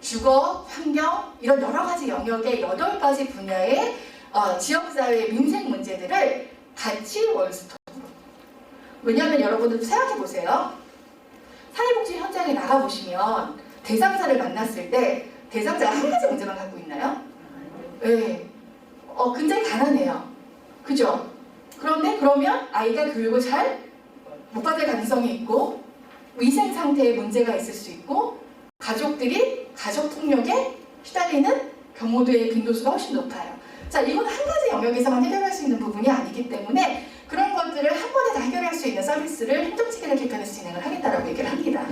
주거, 환경 이런 여러 가지 영역의 8가지 분야의 지역사회 민생 문제들을 같이 원스톱으로. 왜냐하면 여러분들 생각해보세요. 사회복지 현장에 나가보시면 대상자를 만났을 때 대상자가 한 가지 문제만 갖고 있나요? 네. 굉장히 가난해요. 그죠? 그런데 그러면 아이가 교육을 잘 못 받을 가능성이 있고 위생 상태에 문제가 있을 수 있고 가족들이 가족폭력에 시달리는 경우도의 빈도수가 훨씬 높아요. 자, 이건 한 가지 영역에서만 해결할 수 있는 부분이 아니기 때문에 그런 것들을 한 번에 다 해결할 수 있는 서비스를 행정체계를 개편해서 진행을 하겠다라고 얘기를 합니다.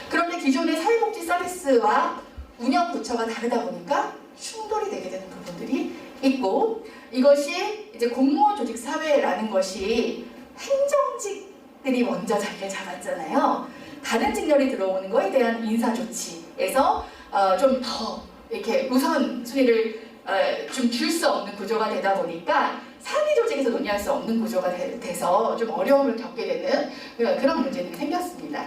그런데 기존의 사회복지 서비스와 운영부처가 다르다 보니까 충돌이 되게 되는 부분들이 있고, 이것이 이제 공무원 조직 사회라는 것이 행정직들이 먼저 자리를 잡았잖아요. 다른 직렬이 들어오는 거에 대한 인사 조치에 구조에서 좀 더 이렇게 우선순위를 좀 줄 수 없는 구조가 되다 보니까 상위 조직에서 논의할 수 없는 구조가 돼서 좀 어려움을 겪게 되는 그런 문제들이 생겼습니다.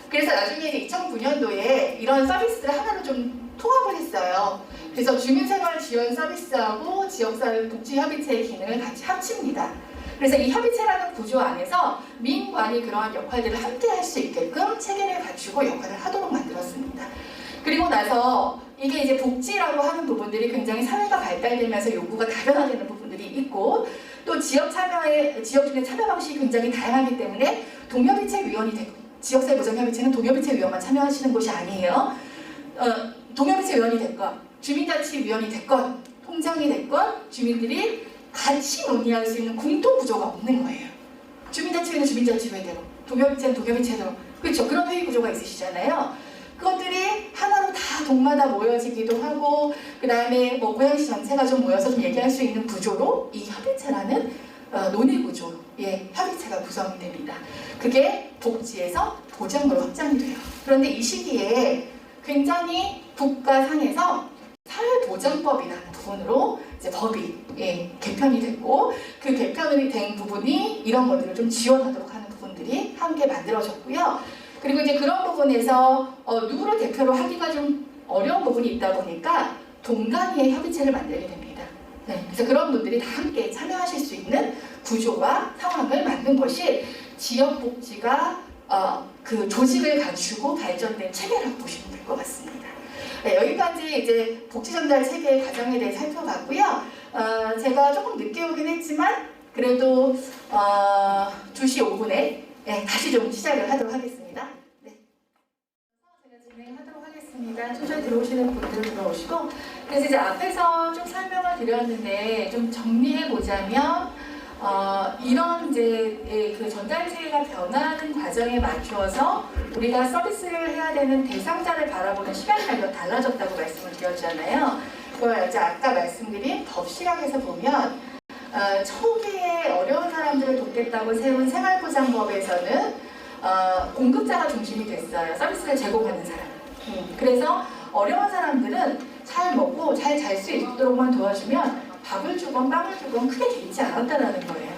그래서 나중에 이제 2009년도에 이런 서비스를 하나로 좀 통합을 했어요. 그래서 주민생활 지원 서비스하고 지역사회 복지협의체의 기능을 같이 합칩니다. 그래서 이 협의체라는 구조 안에서 민관이 그러한 역할들을 함께 할 수 있게끔 체계를 갖추고 역할을 하도록 만들었습니다. 그리고 나서 이게 이제 복지라고 하는 부분들이 굉장히 사회가 발달되면서 요구가 다변화되는 부분들이 있고 또 지역 주민 참여 방식이 굉장히 다양하기 때문에 동협의체 위원이 되고 지역사회 보장협의체는 동협의체 위원만 참여하시는 곳이 아니에요. 동협의체 위원이 됐건 주민자치위원이 됐건 통장이 됐건 주민들이 같이 논의할 수 있는 공통 구조가 없는 거예요. 주민자치회는 주민자치회대로, 동협의체는 동협의체대로, 그렇죠? 그런 회의 구조가 있으시잖아요. 그것들이 하나로 다 동마다 모여지기도 하고 그 다음에 뭐 고양시 전체가 좀 모여서 좀 얘기할 수 있는 구조로 이 협의체라는 논의 구조의 협의체가 구성이 됩니다. 그게 복지에서 보장으로 확장이 돼요. 그런데 이 시기에 굉장히 국가상에서 사회보장법이라는 부분으로 이제 법이 개편이 됐고 그 개편이 된 부분이 이런 것들을 좀 지원하도록 하는 부분들이 함께 만들어졌고요. 그리고 이제 그런 부분에서 누구를 대표로 하기가 좀 어려운 부분이 있다 보니까 동단위의 협의체를 만들게 됩니다. 그래서 그런 분들이 다 함께 참여하실 수 있는 구조와 상황을 만든 것이 지역복지가 그 조직을 갖추고 발전된 체계라고 보시면 될 것 같습니다. 여기까지 이제 복지전달 체계의 과정에 대해 살펴봤고요. 제가 조금 늦게 오긴 했지만 그래도 2시 5분에 다시 좀 시작을 하도록 하겠습니다. 제가 진행하도록 하겠습니다. 초조히 들어오시는 분들 들어오시고 그래서 이제 앞에서 좀 설명을 드렸는데 좀 정리해 보자면 이런 이제 그 전달 체계가 변화하는 과정에 맞추어서 우리가 서비스를 해야 되는 대상자를 바라보는 시각이 달라졌다고 말씀을 드렸잖아요. 그걸 이제 아까 말씀드린 법 시각에서 보면 초기에 어려운 사람들을 돕겠다고 세운 생활보장법에서는 공급자가 중심이 됐어요. 서비스를 제공하는 사람. 그래서 어려운 사람들은 잘 먹고 잘 잘 수 있도록만 도와주면 밥을 주건 빵을 주건 크게 개의치 않았다라는 거예요.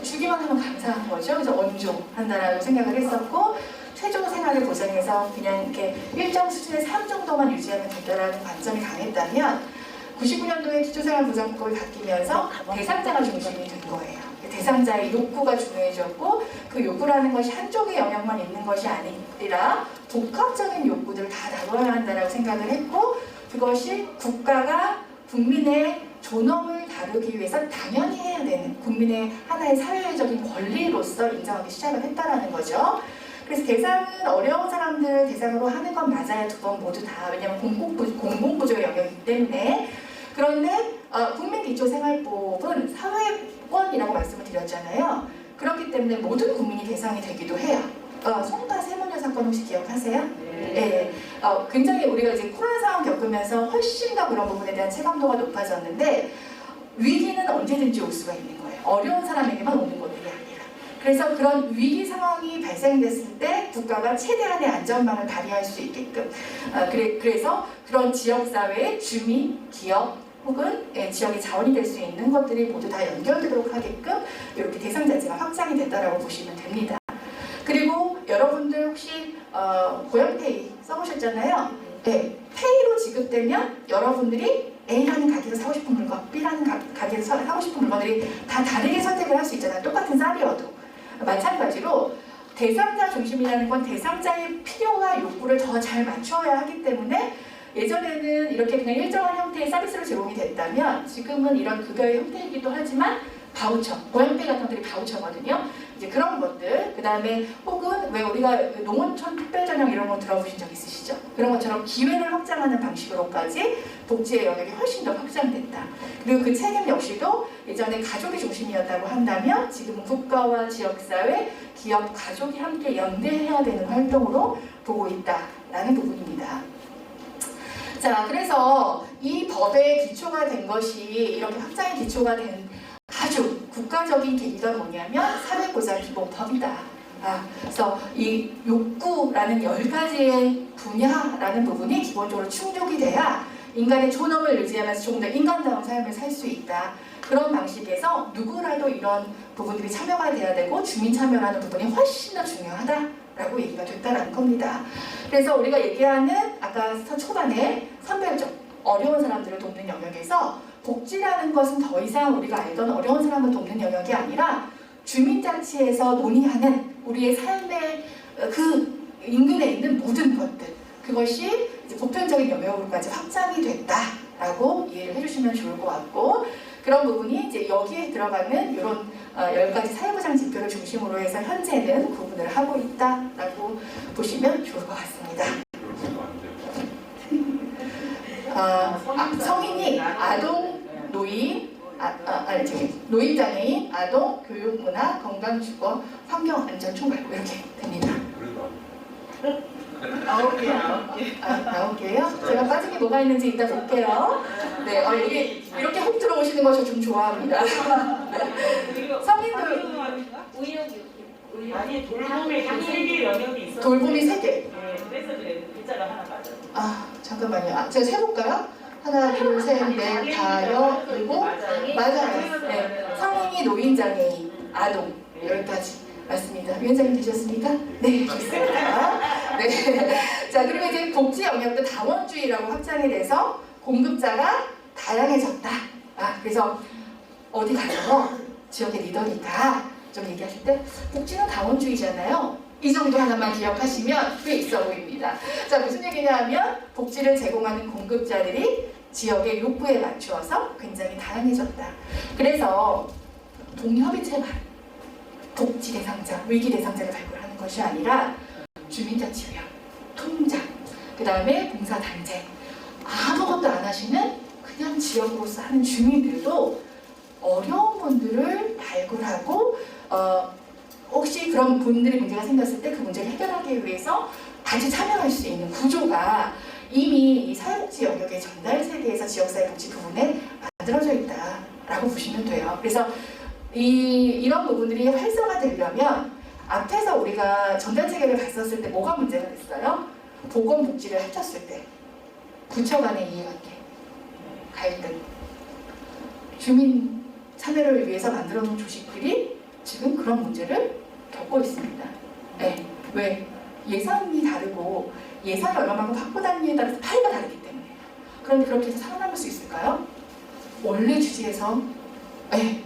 주기만 하면 감사한 거죠. 그래서 원조한다라고 생각을 했었고 최종 생활을 보장해서 그냥 이렇게 일정 수준의 삶 정도만 유지하면 된다라는 관점이 강했다면 99년도에 기초생활보장법이 바뀌면서 대상자가 중심이 된 거예요. 대상자의 욕구가 중요해졌고 그 욕구라는 것이 한쪽의 영역만 있는 것이 아니라 복합적인 욕구들을 다 다뤄야 한다고 생각을 했고 그것이 국가가 국민의 존엄을 다루기 위해서 당연히 해야 되는 국민의 하나의 사회적인 권리로서 인정하기 시작을 했다는 거죠. 그래서 대상은 어려운 사람들 대상으로 하는 건 맞아요. 두 번 모두 다. 왜냐하면 공공구조의 영역이기 때문에. 그런데 국민기초생활법은 사회권이라고 말씀을 드렸잖아요. 그렇기 때문에 모든 국민이 대상이 되기도 해요. 송파 세모녀 사건 혹시 기억하세요? 네. 굉장히 우리가 이제 코로나 상황 겪으면서 훨씬 더 그런 부분에 대한 체감도가 높아졌는데 위기는 언제든지 올 수가 있는 거예요. 어려운 사람에게만 오는 것들이 아니라. 그래서 그런 위기 상황이 발생됐을 때 국가가 최대한의 안전망을 발휘할 수 있게끔 그래서 그런 지역사회의 주민, 기업 혹은 지역의 자원이 될 수 있는 것들이 모두 다 연결되도록 하게끔 이렇게 대상 자체가 확장이 됐다라고 보시면 됩니다. 그리고 여러분들 혹시 고향페이 써보셨잖아요. 네, 페이로 지급되면 여러분들이 A라는 가게에서 사고 싶은 물건, B라는 가게에서 사고 싶은 물건들이 다 다르게 선택을 할 수 있잖아요. 똑같은 쌀이어도. 마찬가지로 대상자 중심이라는 건 대상자의 필요와 욕구를 더 잘 맞춰야 하기 때문에 예전에는 이렇게 그냥 일정한 형태의 서비스로 제공이 됐다면 지금은 이런 급여의 형태이기도 하지만 바우처, 고향페이 같은 것들이 바우처거든요. 이제 그런 것들, 그 다음에 혹은 왜 우리가 농어촌 특별전형 이런 거 들어보신 적 있으시죠? 그런 것처럼 기회를 확장하는 방식으로까지 복지의 영역이 훨씬 더 확장됐다. 그리고 그 책임 역시도 예전에 가족이 중심이었다고 한다면 지금은 국가와 지역사회, 기업, 가족이 함께 연대해야 되는 활동으로 보고 있다라는 부분입니다. 자, 그래서 이 법의 기초가 된 것이 이렇게 확장의 기초가 된 아주 국가적인 계기가 뭐냐면 사회보장기본법이다 그래서 이 욕구라는 10가지의 분야라는 부분이 기본적으로 충족이 돼야 인간의 존엄을 유지하면서 조금 더 인간다운 삶을 살 수 있다. 그런 방식에서 누구라도 이런 부분들이 참여가 돼야 되고 주민 참여라는 부분이 훨씬 더 중요하다라고 얘기가 됐다라는 겁니다. 그래서 우리가 얘기하는 아까 초반에 선별적 어려운 사람들을 돕는 영역에서 복지라는 것은 더 이상 우리가 알던 어려운 사람을 돕는 영역이 아니라 주민자치에서 논의하는 우리의 삶의 그 인근에 있는 모든 것들, 그것이 이제 보편적인 영역으로까지 확장이 됐다라고 이해를 해주시면 좋을 것 같고, 그런 부분이 이제 여기에 들어가는 이런 10가지 사회보장 지표를 중심으로 해서 현재는 구분을 하고 있다라고 보시면 좋을 것 같습니다. 성인이 아동, 노인, 노인장애인, 아동, 교육, 문화, 건강, 주거, 환경, 안전, 총괄 이렇게 됩니다. 9개. 9개요? 제가 빠진 게 뭐가 있는지 이따 볼게요. 네, 이렇게 훅 들어오시는 거 저 좀 좋아합니다. 성인들 아니 돌봄에 그 3개 영역이 있어. 돌봄이 3개. 네, 그래서 그래 글자가 하나 맞아. 잠깐만요. 제가 세볼까요? 하나, 둘, 셋, 넷, 다, 여, 일곱. 맞아요. 네. 성인이, 노인장애인, 아동 10가지. 맞습니다. 위원장님 되셨습니까? 네, 좋습니다. 네. 자, 그리고 이제 복지 영역도 다원주의라고 확장이 돼서 공급자가 다양해졌다. 그래서 어디 가서 지역의 리더니까 좀 얘기하실 때 복지는 다원주의잖아요. 이 정도 하나만 기억하시면 꽤 있어 보입니다. 자, 무슨 얘기냐 하면 복지를 제공하는 공급자들이 지역의 욕구에 맞추어서 굉장히 다양해졌다. 그래서 동협의체만 복지 대상자, 위기 대상자를 발굴하는 것이 아니라 주민자치위원, 통장, 그 다음에 봉사단체, 아무것도 안 하시는 그냥 지역으로서 하는 주민들도 어려운 분들을 발굴하고 혹시 그런 분들이 문제가 생겼을 때 그 문제를 해결하기 위해서 같이 참여할 수 있는 구조가 이미 이 사회복지 영역의 전달 세계에서 지역사회 복지 부분에 만들어져 있다라고 보시면 돼요. 그래서 이런 부분들이 활성화되려면 앞에서 우리가 전달 체계를 봤었을 때 뭐가 문제가 됐어요? 보건복지를 합쳤을 때 부처 간의 이해관계, 갈등, 주민 참여를 위해서 만들어 놓은 조직들이 지금 그런 문제를 겪고 있습니다. 네. 왜? 예산이 다르고 예산이 얼마만큼 확보되느냐에 따라서 파이가 다르기 때문에. 그런데 그렇게 해서 살아남을 수 있을까요? 원래 주제에서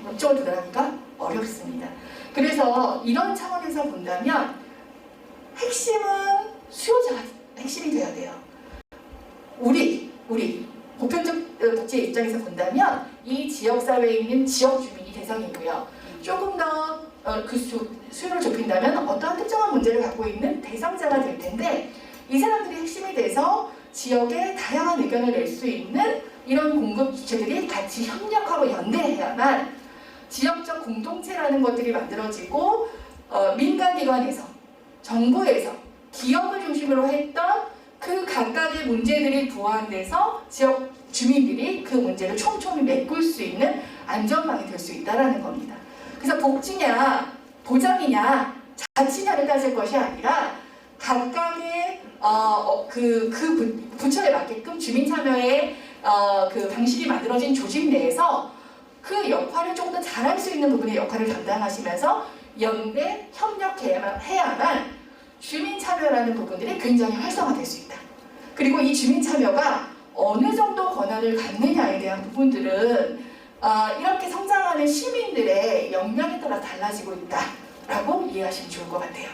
목적을 도달하기가 어렵습니다. 그래서 이런 차원에서 본다면 핵심은 수요자가 핵심이 돼야 돼요. 우리 보편적 복지의 입장에서 본다면 이 지역사회에 있는 지역 주민이 대상이고요. 조금 더 그 수요를 좁힌다면 어떠한 특정한 문제를 갖고 있는 대상자가 될 텐데, 이 사람들이 핵심이 돼서 지역에 다양한 의견을 낼 수 있는 이런 공급 주체들이 같이 협력하고 연대해야만 지역적 공동체라는 것들이 만들어지고 민간기관에서, 정부에서, 기업을 중심으로 했던 그 각각의 문제들이 부활돼서 지역 주민들이 그 문제를 촘촘히 메꿀 수 있는 안전망이 될 수 있다는 겁니다. 그래서 복지냐, 보장이냐, 자치냐를 따질 것이 아니라 각각의 부처에 맞게끔 주민 참여의 그 방식이 만들어진 조직 내에서 그 역할을 조금 더 잘할 수 있는 부분의 역할을 담당하시면서 연대, 협력해야만 주민 참여라는 부분들이 굉장히 활성화될 수 있다. 그리고 이 주민 참여가 어느 정도 권한을 갖느냐에 대한 부분들은 이렇게 성장하는 시민들의 역량에 따라 달라지고 있다라고 이해하시면 좋을 것 같아요.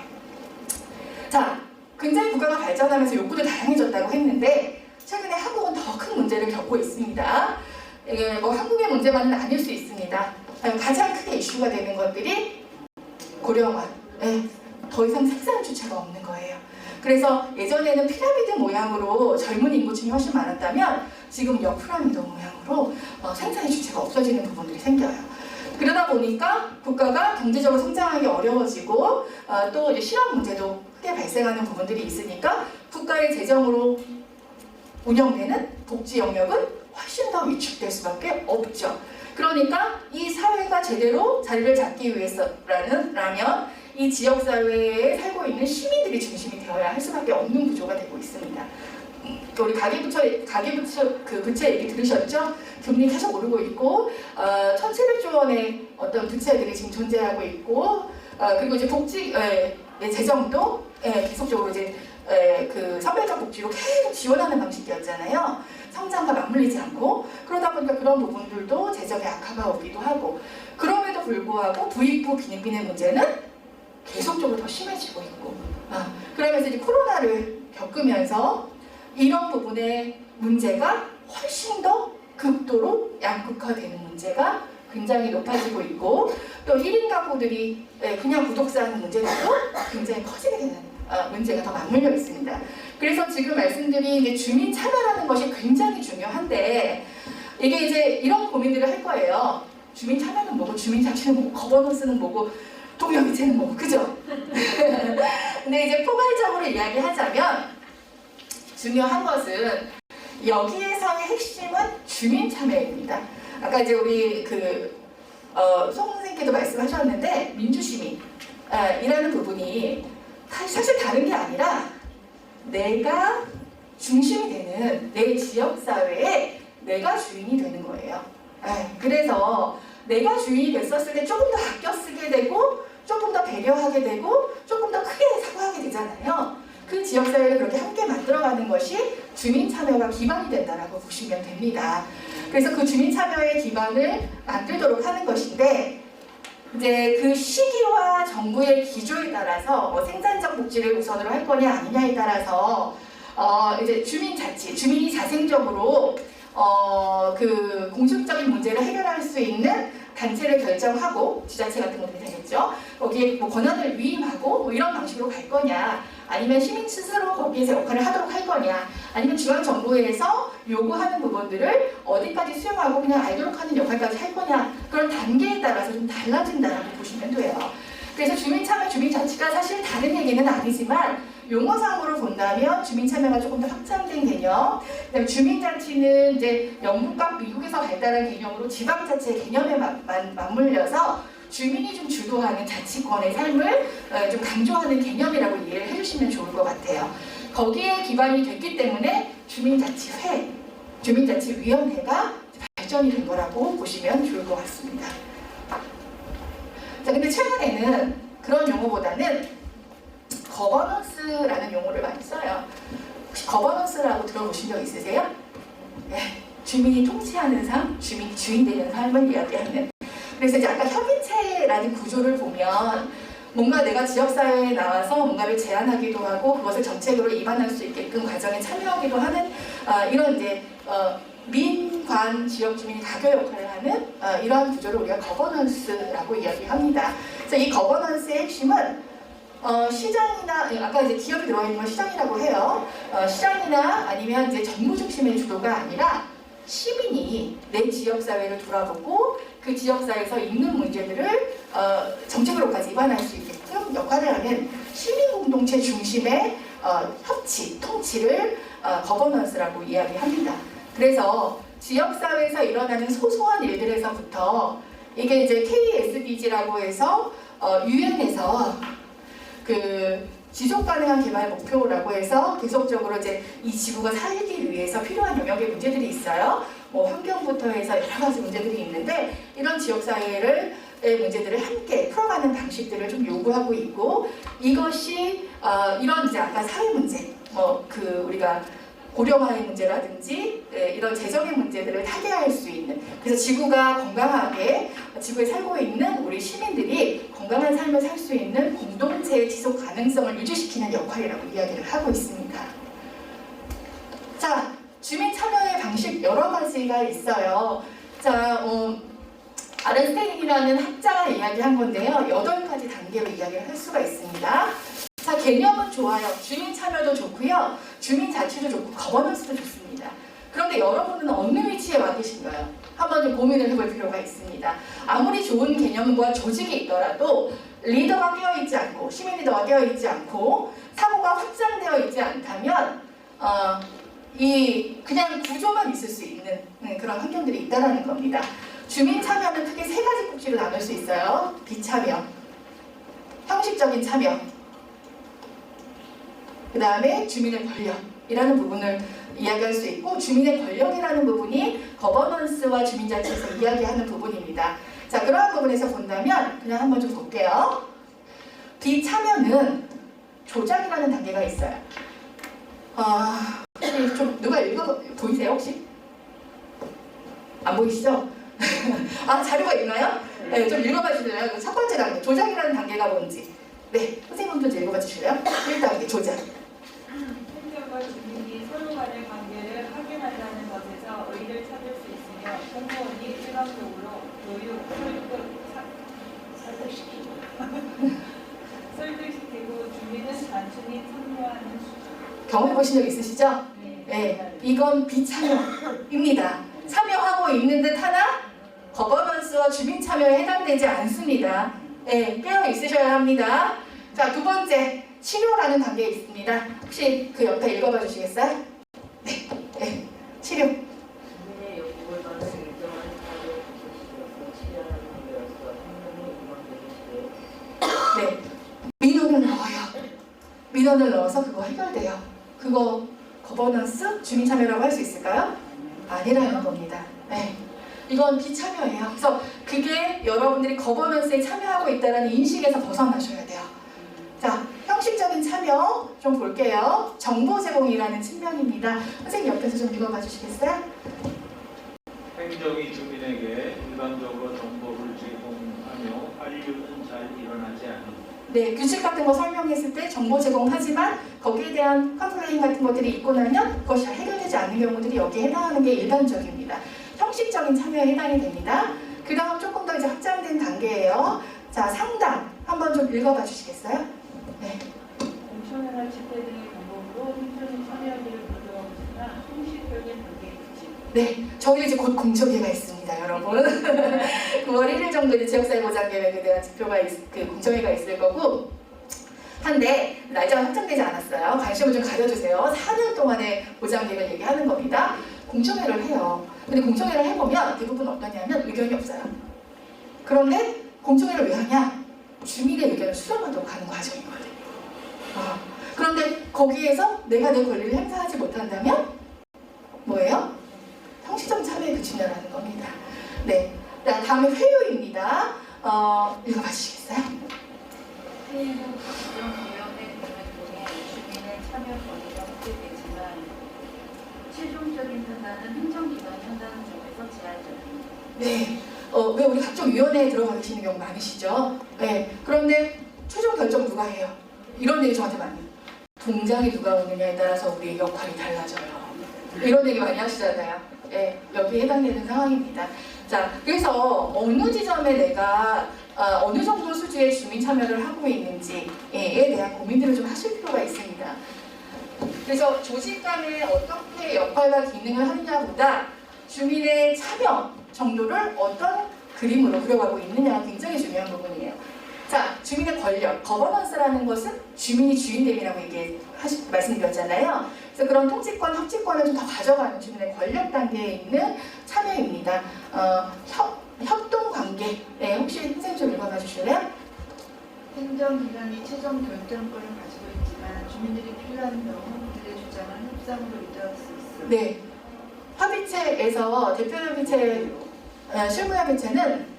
자, 굉장히 국가가 발전하면서 욕구도 다양해졌다고 했는데 최근에 한국은 더 큰 문제를 겪고 있습니다. 이게 뭐 한국의 문제만은 아닐 수 있습니다. 가장 크게 이슈가 되는 것들이 고령화, 더 이상 생산 주체가 없는 거예요. 그래서 예전에는 피라미드 모양으로 젊은 인구층이 훨씬 많았다면 지금 역피라미드 모양으로 생산의 주체가 없어지는 부분들이 생겨요. 그러다 보니까 국가가 경제적으로 성장하기 어려워지고 또 이제 실업 문제도 크게 발생하는 부분들이 있으니까 국가의 재정으로 운영되는 복지 영역은 훨씬 더 위축될 수밖에 없죠. 그러니까 이 사회가 제대로 자리를 잡기 위해서라면 이 지역사회에 살고 있는 시민들이 중심이 되어야 할 수밖에 없는 구조가 되고 있습니다. 우리 가계부채 그 부채 얘기 들으셨죠? 금리 계속 오르고 있고 1,700조 원의 어떤 부채들이 지금 존재하고 있고 그리고 이제 복지 재정도 계속적으로 이제 그 선별적 복지로 계속 지원하는 방식이었잖아요. 성장과 맞물리지 않고 그러다 보니까 그런 부분들도 재정의 악화가 오기도 하고 그럼에도 불구하고 부익부 빈익빈의 문제는 계속적으로 더 심해지고 있고 그러면서 이제 코로나를 겪으면서 이런 부분의 문제가 훨씬 더 극도로 양극화되는 문제가 굉장히 높아지고 있고 또 1인 가구들이 그냥 구독사하는 문제들도 굉장히 커지게 되는 문제가 더 맞물려 있습니다. 그래서 지금 말씀드린 이제 주민 참여라는 것이 굉장히 중요한데 이게 이제 이런 고민들을 할 거예요. 주민 참여는 뭐고 주민 자치는 뭐고 거버넌스는 뭐고 동료이체는 뭐고 그죠? 근데 이제 포괄적으로 이야기하자면 중요한 것은 여기에서의 핵심은 주민 참여입니다. 아까 이제 우리 송 선생님께도 말씀하셨는데 민주시민 이라는 부분이 사실 다른 게 아니라 내가 중심이 되는 내 지역사회에 내가 주인이 되는 거예요. 그래서 내가 주인이 됐었을 때 조금 더 아껴 쓰게 되고 조금 더 배려하게 되고 조금 더 크게 사고하게 되잖아요. 그 지역사회를 그렇게 함께 만들어가는 것이 주민 참여가 기반이 된다라고 보시면 됩니다. 그래서 그 주민 참여의 기반을 만들도록 하는 것인데 이제 그 시기와 정부의 기조에 따라서 생산적 복지를 우선으로 할 거냐 아니냐에 따라서 이제 주민이 자생적으로 그 공식적인 문제를 해결할 수 있는 단체를 결정하고 지자체 같은 것들이 되겠죠. 거기에 뭐 권한을 위임하고 뭐 이런 방식으로 갈 거냐 아니면 시민 스스로 거기에서 역할을 하도록 할 거냐 아니면 중앙정부에서 요구하는 부분들을 어디까지 수용하고 그냥 알도록 하는 역할까지 할 거냐 그런 단계에 따라서 좀 달라진다라고 보시면 돼요. 그래서 주민참여, 주민자치가 사실 다른 얘기는 아니지만 용어상으로 본다면 주민참여가 조금 더 확장된 개념, 그다음에 주민자치는 이제 영국과 미국에서 발달한 개념으로 지방자치의 개념에 맞물려서 주민이 좀 주도하는 자치권의 삶을 좀 강조하는 개념이라고 이해를 해주시면 좋을 것 같아요. 거기에 기반이 됐기 때문에 주민자치회, 주민자치위원회가 발전이 된 거라고 보시면 좋을 것 같습니다. 자, 근데 최근에는 그런 용어보다는 거버넌스라는 용어를 많이 써요. 혹시 거버넌스라고 들어보신 적 있으세요? 네, 주민이 통치하는 삶, 주민이 주인 되는 삶을 이야기하는. 그래서 이제 아까 협의체라는 구조를 보면 뭔가 내가 지역사회에 나와서 뭔가를 제안하기도 하고 그것을 정책으로 입안할 수 있게끔 과정에 참여하기도 하는 이런 이제 민관 지역 주민이 가교 역할을 하는 이러한 구조를 우리가 거버넌스라고 이야기합니다. 그래서 이 거버넌스의 핵심은 시장이나 아까 이제 기업이 들어와 있는 건 시장이라고 해요. 시장이나 아니면 이제 정부 중심의 주도가 아니라 시민이 내 지역 사회를 돌아보고 그 지역 사회에서 있는 문제들을 정책으로까지 입안할 수 있게끔 역할을 하는 시민 공동체 중심의 협치, 통치를 거버넌스라고 이야기합니다. 그래서 지역 사회에서 일어나는 소소한 일들에서부터 이게 이제 KSDG라고 해서 유엔에서 그 지속 가능한 개발 목표라고 해서 계속적으로 이제 이 지구가 살기 위해서 필요한 영역의 문제들이 있어요. 뭐 환경부터 해서 여러 가지 문제들이 있는데 이런 지역 사회의 문제들을 함께 풀어가는 방식들을 좀 요구하고 있고 이것이 이런 이제 아까 사회 문제, 그 우리가 고령화의 문제라든지 이런 재정의 문제들을 타개할 수 있는 그래서 지구가 건강하게 지구에 살고 있는 우리 시민들이 건강한 삶을 살 수 있는 공동체의 지속 가능성을 유지시키는 역할이라고 이야기를 하고 있습니다. 자, 주민 참여의 방식 여러 가지가 있어요. 자, 아른스테인이라는 학자가 이야기한 건데요. 8가지 단계로 이야기를 할 수가 있습니다. 자, 개념은 좋아요. 주민 참여도 좋고요. 주민 자치도 좋고 거버넌스도 좋습니다. 그런데 여러분은 어느 위치에 와 계신가요? 한번 좀 고민을 해볼 필요가 있습니다. 아무리 좋은 개념과 조직이 있더라도 리더가 깨어있지 않고 시민 리더가 깨어있지 않고 사고가 확장되어 있지 않다면 이 그냥 구조만 있을 수 있는 그런 환경들이 있다는 겁니다. 주민 참여는 크게 3가지 꼭지로 나눌 수 있어요. 비참여, 형식적인 참여, 그 다음에 주민의 권력이라는 부분을 이야기할 수 있고, 주민의 권력이라는 부분이 거버넌스와 주민자치에서 이야기하는 부분입니다. 자, 그러한 부분에서 본다면 그냥 한번 좀 볼게요. 비참여는 조작이라는 단계가 있어요. 혹시 좀 누가 읽어 보이세요 혹시? 안 보이시죠? 자료가 있나요? 네, 좀 읽어봐 주실래요? 첫 번째 단계, 조작이라는 단계가 뭔지. 네, 선생님도 좀 읽어봐 주실래요? 1단계, 조작. 행정과 주민이 서로 간의 관계를 확인한다는 것에서 의의를 찾을 수 있으며 공무원이 일방적으로 교육, 설득시키고 주민은 단순히 참여하는 경험해 보신 적 있으시죠? 네, 이건 비참여입니다. 참여하고 있는 듯 하나 거버넌스와 주민 참여에 해당되지 않습니다. 네, 깨어 있으셔야 합니다. 자, 두 번째, 치료라는 단계에 있습니다. 혹시 그 옆에 읽어봐 주시겠어요? 네, 치료. 주민의 요구보다는 일정한 사회의 기초시로서 치료하는 관계로서 행동이 일관되기 시에 민원을 넣어요. 민원을 넣어서 그거 해결돼요. 그거 거버넌스, 주민 참여라고 할 수 있을까요? 아니라는 겁니다. 네. 이건 비참여예요. 그래서 그게 여러분들이 거버넌스에 참여하고 있다는 인식에서 벗어나셔야 돼요. 자, 형식적인 참여 좀 볼게요. 정보 제공이라는 측면입니다. 선생님 옆에서 좀 읽어봐 주시겠어요? 행정이 주민에게 일반적으로 정보를 제공하며 관리는 잘 일어나지 않는다. 네, 규칙 같은 거 설명했을 때 정보 제공하지만 거기에 대한 컴플레인 같은 것들이 있고 나면 그것이 잘 해결되지 않는 경우들이 여기에 해당하는 게 일반적입니다. 형식적인 참여에 해당이 됩니다. 그 다음 조금 더 이제 확장된 단계예요. 자, 상담 한번 좀 읽어봐 주시겠어요? 네. 공청회나 집회 등의 방법으로 행정이 참여하기를 요구하고 있으나 형식적인 단계에 그치. 네, 저희 이제 곧 공청회가 있습니다, 여러분. 9월 1일 정도 이제 지역사회 보장 계획에 대한 지표가 그 공청회가 있을 거고, 한데 날짜가 확정되지 않았어요. 관심을 좀 가져주세요. 4년 동안의 보장 계획을 얘기하는 겁니다. 공청회를 해요. 근데 공청회를 해보면 대부분 어떠냐면 의견이 없어요. 그런데 공청회를 왜 하냐? 주민의 의견을 수렴하도록 하는 과정이거든요. 그런데 거기에서 내가 내 권리를 행사하지 못한다면 뭐예요? 형식적 참여에 그치냐라는 겁니다. 네, 다음에 회유입니다. 읽어봐 주시겠어요? 회의는 국정 개혁의 등을 통해 주민의 참여 권리가 확대되지만 최종적인 판단은 행정기관 판단 쪽에서 제한적입니다. 네, 왜 우리 각종 위원회에 들어가 계시는 경우 많으시죠? 네, 그런데 최종 결정 누가 해요? 이런 얘기 저한테 많이 해요. 동장이 누가 오느냐에 따라서 우리의 역할이 달라져요. 이런 얘기 많이 하시잖아요. 네, 여기에 해당되는 상황입니다. 자, 그래서 어느 지점에 내가 어느 정도 수준의 주민 참여를 하고 있는지에 대한 고민들을 좀 하실 필요가 있습니다. 그래서 조직 간에 어떻게 역할과 기능을 하느냐보다 주민의 참여 정도를 어떤 그림으로 그려가고 있느냐가 굉장히 중요한 부분이에요. 자, 주민의 권력, 거버넌스라는 것은 주민이 주인됨이라고 말씀드렸잖아요. 그래서 그런 통치권, 협치권을 좀 더 가져가는 주민의 권력 단계에 있는 참여입니다. 협동관계, 네, 혹시 선생님 좀 읽어봐 주실래요? 행정기관이 최종 결정권을 가지고 있지만 주민들이 필요한 경우 그들의 주장을 협상으로 이끌어갈 수 있습니다. 네, 협의체에서 대표협의체, 실무협의체는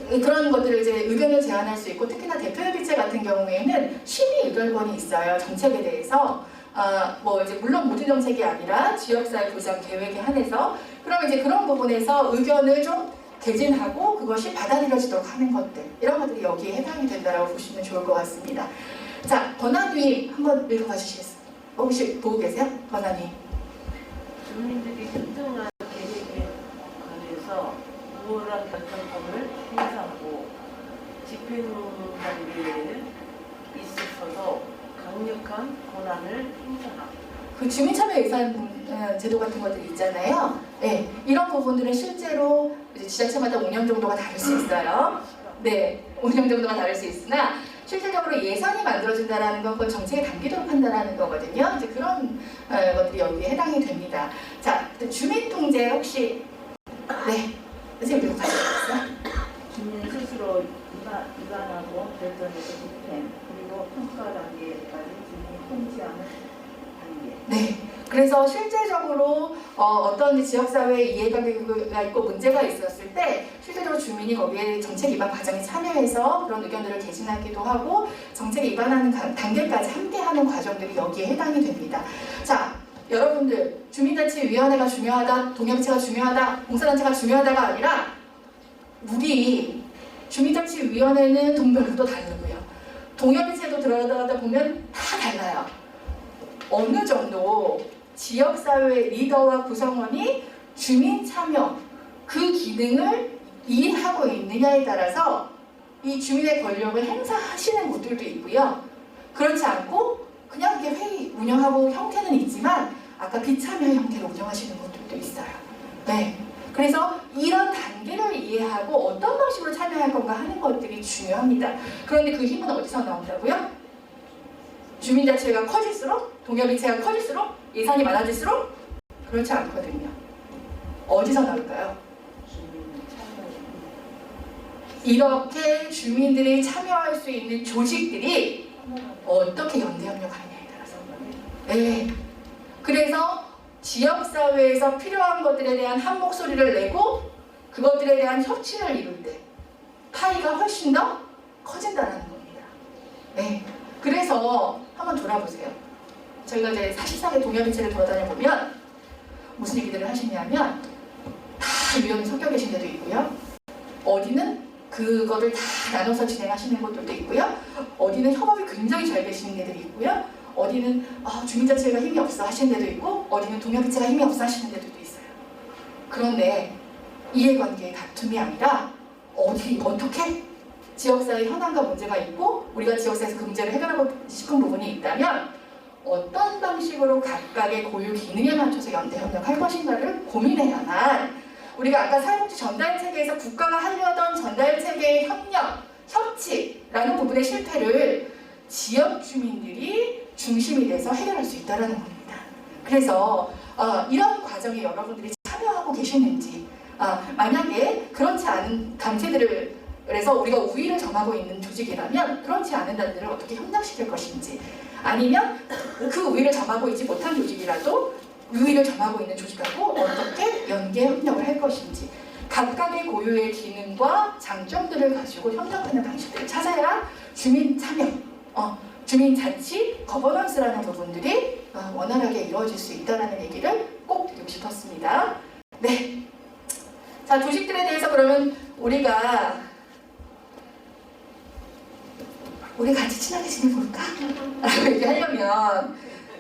그런 것들을 이제 의견을 제안할 수 있고, 특히나 대표협의체 같은 경우에는 심의 의결권이 있어요. 정책에 대해서. 뭐 이제 물론 모든 정책이 아니라 지역사회 보장 계획에 한해서, 그럼 이제 그런 부분에서 의견을 좀 개진하고 그것이 받아들여지도록 하는 것들, 이런 것들이 여기에 해당이 된다라고 보시면 좋을 것 같습니다. 자, 권한위 한번 읽어봐 주시겠어요? 혹시 보고 계세요? 권한위. 주민들이 협정한 계획에 관해서 우월한 결정권을 행사하고 집행 단계에 있어서도 강력한 권한을 행사하고 그 주민참여 예산 제도 같은 것들이 있잖아요. 네, 이런 부분들은 실제로 이제 지자체마다 운영 정도가 다를 수 있어요. 네, 운영 정도가 다를 수 있으나 실질적으로 예산이 만들어진다는 건 그걸 정책에 담기도록 한다는 거거든요. 이제 그런 것들이 여기에 해당이 됩니다. 자, 주민통제 혹시 네, 선생님 읽어봐주시겠어요? 주민 스스로 입안하고 결정에서 집행 그리고 평가 단계까지 주민이 통지하는 단계. 네. 그래서 실제적으로 어떤 지역사회에 이해관계가 있고 문제가 있었을 때 실제적으로 주민이 거기에 정책 입안 과정에 참여해서 그런 의견들을 개진하기도 하고 정책에 입안하는 단계까지 함께하는 과정들이 여기에 해당이 됩니다. 자, 여러분들 주민자치위원회가 중요하다, 동협체가 중요하다, 봉사단체가 중요하다가 아니라 우리 주민자치위원회는 동별로도 다르고요. 동협체도 들어가다 보면 다 달라요. 어느 정도 지역사회 리더와 구성원이 주민 참여 그 기능을 이해하고 있느냐에 따라서 이 주민의 권력을 행사하시는 곳들도 있고요. 그렇지 않고 그냥 이렇게 회의 운영하고 형태는 있지만 아까 비참여 형태로 운영하시는 곳들도 있어요. 네. 그래서 이런 단계를 이해하고 어떤 방식으로 참여할 건가 하는 것들이 중요합니다. 그런데 그 힘은 어디서 나온다고요? 주민자치회가 커질수록, 동협이체가 커질수록, 예산이 많아질수록 그렇지 않거든요. 어디서 나올까요? 이렇게 주민들이 참여할 수 있는 조직들이 어떻게 연대협력하느냐에 따라서. 네. 그래서 지역사회에서 필요한 것들에 대한 한 목소리를 내고 그것들에 대한 협치를 이룰 때 파이가 훨씬 더 커진다는 겁니다. 네. 그래서 한번 돌아보세요. 저희가 이제 사실상의 동협이체를 돌아다녀 보면 무슨 얘기들을 하시냐면 다 위원이 섞여 계신 데도 있고요. 어디는 그거를 다 나눠서 진행하시는 곳들도 있고요. 어디는 협업이 굉장히 잘 되시는 데들이 있고요. 어디는 주민자치회가 힘이 없어 하시는 데도 있고 어디는 동협이체가 힘이 없어 하시는 데도 있어요. 그런데 이해관계의 다툼이 아니라 어떻게 지역사회 현안과 문제가 있고 우리가 지역사회에서 그 문제를 해결하고 싶은 부분이 있다면 어떤 방식으로 각각의 고유 기능에 맞춰서 연대협력할 것인가를 고민해야만 우리가 아까 사회복지 전달체계에서 국가가 하려던 전달체계의 협력, 협치라는 부분의 실패를 지역 주민들이 중심이 돼서 해결할 수 있다는 겁니다. 그래서 이런 과정에 여러분들이 참여하고 계시는지 만약에 그렇지 않은 단체들을 그래서 우리가 우위를 점하고 있는 조직이라면 그렇지 않은 단체들을 어떻게 협력시킬 것인지 아니면 그 우위를 점하고 있지 못한 조직이라도 우위를 점하고 있는 조직하고 어떻게 연계 협력을 할 것인지 각각의 고유의 기능과 장점들을 가지고 협력하는 방식들을 찾아야 주민 참여, 주민 자치, 거버넌스라는 부분들이 원활하게 이루어질 수 있다는 얘기를 꼭 드리고 싶었습니다. 네. 자, 조직들에 대해서 그러면 우리 같이 친하게 지내볼까? 라고 얘기하려면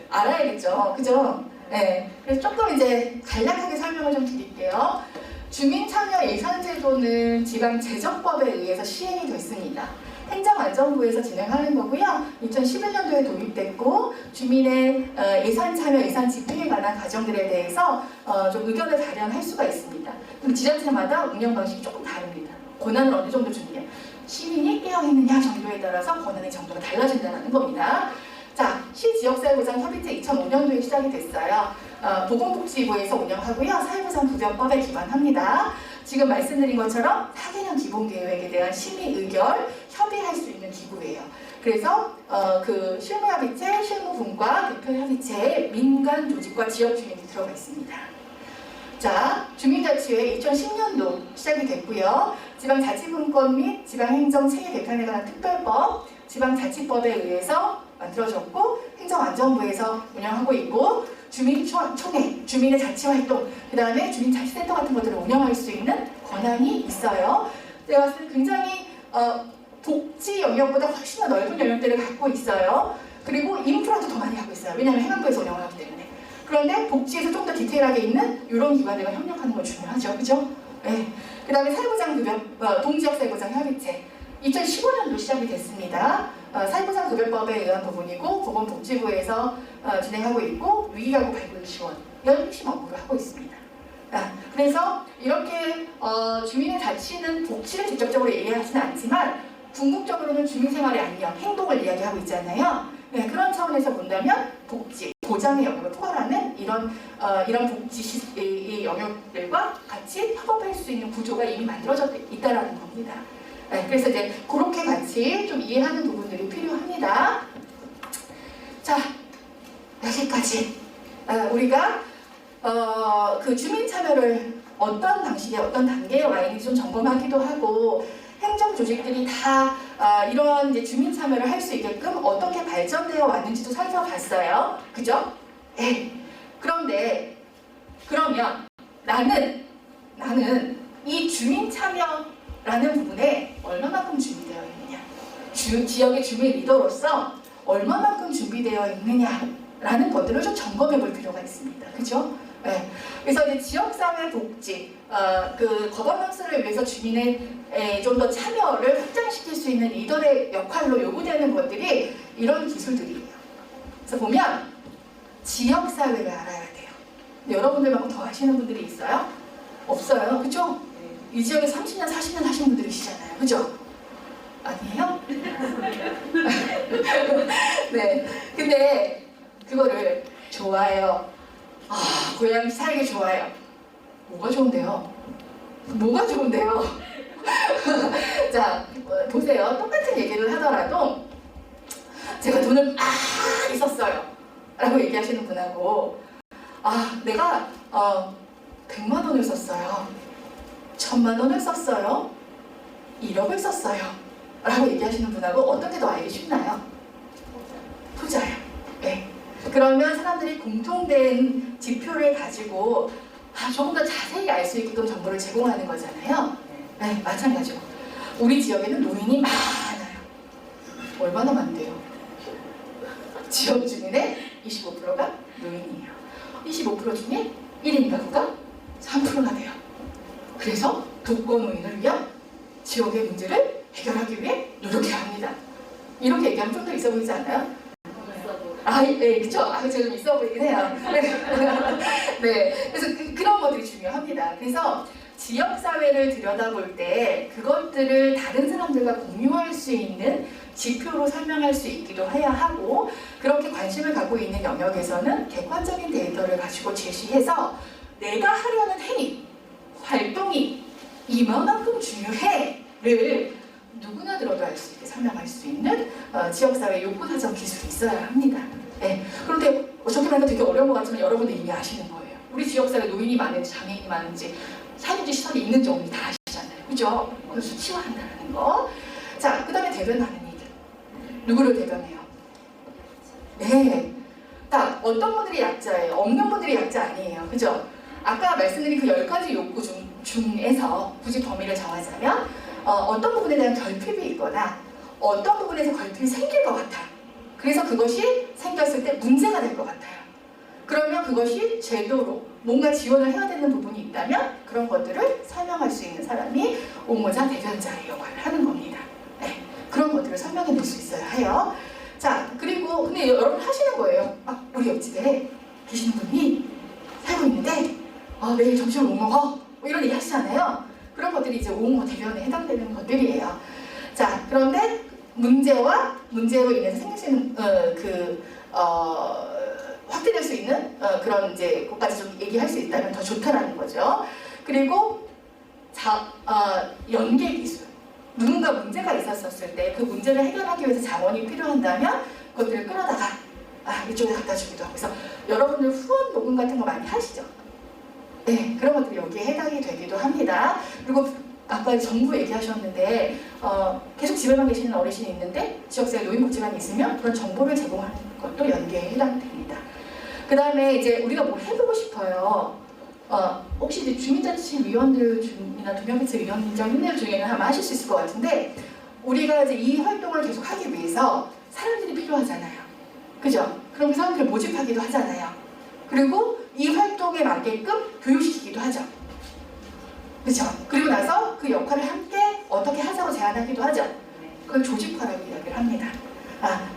알아야겠죠. 그죠? 네. 그래서 조금 이제 간략하게 설명을 좀 드릴게요. 주민참여 예산제도는 지방재정법에 의해서 시행이 됐습니다. 행정안전부에서 진행하는 거고요. 2011년도에 도입됐고 주민의 예산 참여, 예산 집행에 관한 과정들에 대해서 좀 의견을 발현할 수가 있습니다. 그럼 지자체마다 운영 방식이 조금 다릅니다. 권한을 어느 정도 주느냐, 시민이 깨어있느냐 정도에 따라서 권한의 정도가 달라진다는 겁니다. 자, 시지역사회보장협의체 2005년도에 시작이 됐어요. 보건복지부에서 운영하고요. 사회보장급여법에 기반합니다. 지금 말씀드린 것처럼 4개년 기본계획에 대한 심의 의결, 협의할 수 있는 기구예요. 그래서 그 실무협의체, 실무분과 대표협의체에 민간 조직과 지역 주민이 들어가 있습니다. 자, 주민자치회 2010년도 시작이 됐고요. 지방자치분권 및 지방행정체계 개편에 관한 특별법, 지방자치법에 의해서 만들어졌고 행정안전부에서 운영하고 있고 주민총회, 주민의 자치활동, 그 다음에 주민자치센터 같은 것들을 운영할 수 있는 권한이 있어요. 제가 봤을 때 굉장히 복지 영역보다 훨씬 더 넓은 영역들을 갖고 있어요. 그리고 인프라도 더 많이 하고 있어요. 왜냐하면 행안부에서 운영을 하기 때문에. 그런데 복지에서 좀 더 디테일하게 있는 이런 기관들과 협력하는 건 중요하죠. 그죠? 네. 그 다음에 사회보장급여, 동지역사회보장협의체 2015년도 시작이 됐습니다. 사회보장급여법에 의한 부분이고 보건복지부에서 진행하고 있고 위기가구 발굴 지원 이런 핵심 업무를 하고 있습니다. 그래서 이렇게 주민의 자치는 복지를 직접적으로 이해하지는 않지만 궁극적으로는 주민생활의 안녕, 행복을 이야기하고 있잖아요. 네, 그런 차원에서 본다면 복지, 보장의 영역을 포괄하는 이런 복지 영역들과 같이 협업할 수 있는 구조가 이미 만들어져 있다는 겁니다. 네, 그래서 이제 그렇게 같이 좀 이해하는 부분들이 필요합니다. 자, 여기까지 우리가 그 주민 참여를 어떤 방식의 어떤 단계에 와 있는지 좀 점검하기도 하고 행정 조직들이 다 이런 이제 주민 참여를 할 수 있게끔 어떻게 발전되어 왔는지도 살펴봤어요. 그죠? 네. 그런데 그러면 나는 이 주민 참여라는 부분에 얼마만큼 준비되어 있느냐, 지역의 주민 리더로서 얼마만큼 준비되어 있느냐라는 것들을 좀 점검해 볼 필요가 있습니다. 그죠? 네. 그래서 이제 지역사회 복지, 그 거버넌스를 위해서 주민의 좀 더 참여를 확장시킬 수 있는 리더의 역할로 요구되는 것들이 이런 기술들이에요. 그래서 보면 지역사회를 알아야 돼요. 근데 여러분들만큼 더 아시는 분들이 있어요? 없어요. 그죠? 이 지역에 30년, 40년 하신 분들이시잖아요. 그죠? 아니에요? 네. 근데 그거를 좋아요. 고향 살기 좋아요. 뭐가 좋은데요? 뭐가 좋은데요? 자, 보세요. 똑같은 얘기를 하더라도 제가 돈을 많이 썼어요 라고 얘기하시는 분하고 내가 100만 원을 썼어요, 1000만 원을 썼어요, 1억을 썼어요 라고 얘기하시는 분하고 어떤 게 더 알기 쉽나요? 투자요. 네. 그러면 사람들이 공통된 지표를 가지고 조금 더 자세히 알 수 있게끔 정보를 제공하는 거잖아요. 네, 마찬가지로 우리 지역에는 노인이 많아요. 얼마나 많대요? 지역 주민의 25%가 노인이에요. 25% 중에 1인 가구가 3%나 돼요. 그래서 독거 노인을 위한 지역의 문제를 해결하기 위해 노력해야 합니다. 이렇게 얘기하면 좀 더 있어 보이지 않나요? 네, 그쵸? 제가 좀 있어 보이긴 해요. 네, 그래서 그런 것들이 중요합니다. 그래서 지역사회를 들여다볼 때 그것들을 다른 사람들과 공유할 수 있는 지표로 설명할 수 있기도 해야 하고, 그렇게 관심을 갖고 있는 영역에서는 객관적인 데이터를 가지고 제시해서 내가 하려는 행위, 활동이 이만큼 중요해를 누구나 들어도 알 수 있게 설명할 수 있는 지역사회 요구사정 기술이 있어야 합니다. 네. 그런데 저렇게 말하니까 되게 어려운 것 같지만 여러분들 이미 아시는 거예요. 우리 지역사회 노인이 많은지 장애인이 많은지 사회복지 시설이 있는지 없는지 다 아시잖아요. 그죠? 그걸 수치화한다는 거. 자, 그 다음에 대변하는 이들. 누구를 대변해요? 네. 딱 어떤 분들이 약자예요? 없는 분들이 약자 아니에요. 그죠? 아까 말씀드린 그 10가지 욕구 중에서 굳이 범위를 정하자면 어떤 부분에 대한 결핍이 있거나 어떤 부분에서 결핍이 생길 것 같아. 그래서 그것이 생겼을 때 문제가 될 것 같아요. 그러면 그것이 제도로 뭔가 지원을 해야 되는 부분이 있다면 그런 것들을 설명할 수 있는 사람이 옹호자 대변자의 역할을 하는 겁니다. 네, 그런 것들을 설명해 낼 수 있어야 해요. 자, 그리고 근데 여러분 하시는 거예요. 우리 옆집에 계시는 분이 살고 있는데 매일 점심을 못 먹어? 뭐 이런 얘기 하시잖아요. 그런 것들이 이제 옹호 대변에 해당되는 것들이에요. 자, 그런데 문제로 인해서 생길 수 있는 확대될 수 있는 그런 이제 것까지 좀 얘기할 수 있다면 더 좋다라는 거죠. 그리고 연계 기술. 누군가 문제가 있었을 때 그 문제를 해결하기 위해서 자원이 필요한다면 그것들을 끌어다가 이쪽에 갖다 주기도 하고. 그래서 여러분들 후원 녹음 같은 거 많이 하시죠? 네, 그런 것들이 여기에 해당이 되기도 합니다. 그리고 아까 정부 얘기하셨는데 계속 집에만 계시는 어르신이 있는데 지역사회 노인복지관이 있으면 그런 정보를 제공하는 것도 연계에 해당됩니다. 그 다음에 이제 우리가 뭘 해보고 싶어요. 혹시 이제 주민자치위원들이나 동양개체위원장 중에는 아마 하실 수 있을 것 같은데, 우리가 이제 이 활동을 계속 하기 위해서 사람들이 필요하잖아요. 그죠? 그럼 사람들을 모집하기도 하잖아요. 그리고 이 활동에 맞게끔 교육시키기도 하죠. 그렇죠? 그리고 나서 그 역할을 함께 어떻게 하자고 제안하기도 하죠. 그걸 조직화라고 이야기를 합니다.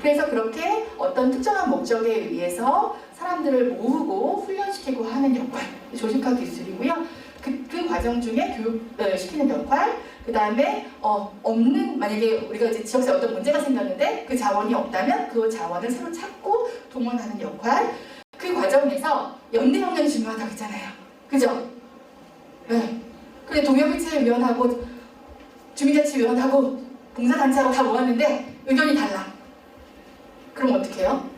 그래서 그렇게 어떤 특정한 목적에 의해서 사람들을 모으고 훈련시키고 하는 역할, 조직화 기술이고요. 그 과정 중에 교육시키는 역할, 그 다음에 만약에 우리가 이제 지역사회 어떤 문제가 생겼는데 그 자원이 없다면 그 자원을 새로 찾고 동원하는 역할, 그 과정에서 연대 역량이 중요하다고 했잖아요. 그죠? 네. 근데 동양개체위원하고 주민자치위원하고 봉사단체하고 다 모았는데 의견이 달라. 그럼 어떻게 해요?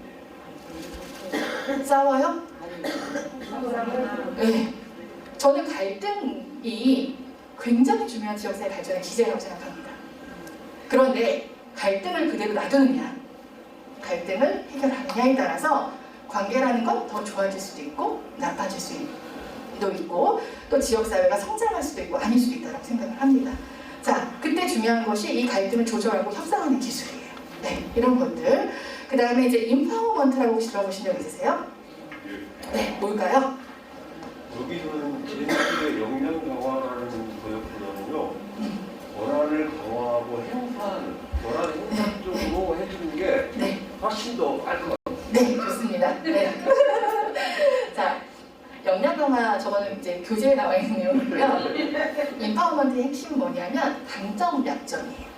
싸워요? 네. 저는 갈등이 굉장히 중요한 지역사회 발전의 기제라고 생각합니다. 그런데 갈등을 그대로 놔두느냐, 갈등을 해결하느냐에 따라서 관계라는 건 더 좋아질 수도 있고 나빠질 수도 있고 또 지역사회가 성장할 수도 있고 아닐 수도 있다고 생각을 합니다. 자, 그때 중요한 것이 이 갈등을 조절하고 협상하는 기술이에요. 네, 이런 것들. 그 다음에 이제 인파워먼트라고 혹시 들어보신 적 있으세요? 네, 뭘까요? 여기는 제2의 역량 강화라는 거였보다는요, 권한을 강화하고 권한 행사 쪽으로 해주는 게 네. 훨씬 더 깔끔합니다. 네, 좋습니다. 네. 자, 역량 강화 저거는 이제 교재에 나와 있는 내용이고요. 인파워먼트의 핵심은 뭐냐면 강점, 약점이에요.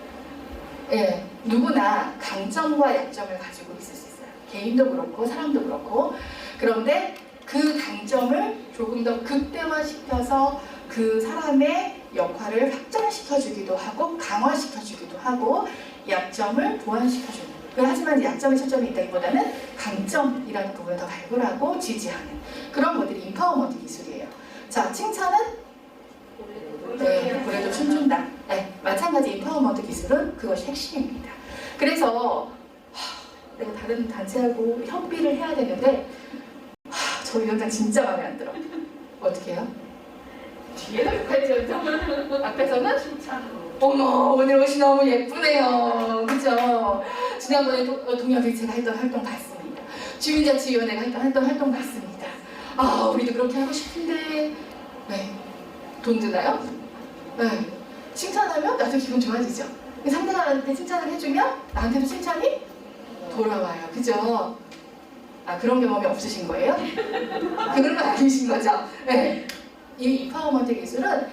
예, 누구나 강점과 약점을 가지고 있을 수 있어요. 개인도 그렇고 사람도 그렇고. 그런데 그 강점을 조금 더 극대화시켜서 그 사람의 역할을 확장시켜주기도 하고 강화시켜주기도 하고 약점을 보완시켜주는 거예요. 하지만 약점에 초점이 있다기보다는 강점이라는 부분을 더 발굴하고 지지하는 그런 것들이 인파워먼트 기술이에요. 자, 칭찬은? 네, 그래도 춤춘다. 네, 마찬가지 인파워먼트 기술은 그것이 핵심입니다. 그래서 내가 다른 단체하고 협의를 해야 되는데 저 위원장 진짜 마음에 안 들어. 어떻게 해요? 뒤에는 욕하죠. 앞에서는 어머 오늘 옷이 너무 예쁘네요. 그죠? 지난번에 동료들이 제가 했던 활동 봤습니다. 주민자치위원회가 했던 활동 봤습니다. 아 우리도 그렇게 하고 싶은데 네. 돈 드나요? 네. 칭찬하면 나도 기분 좋아지죠. 상대방한테 칭찬을 해주면 나한테도 칭찬이 돌아와요. 그죠? 아 그런 경험이 없으신 거예요? 그런 건 아니신 거죠? 네. 이 인파워먼트 기술은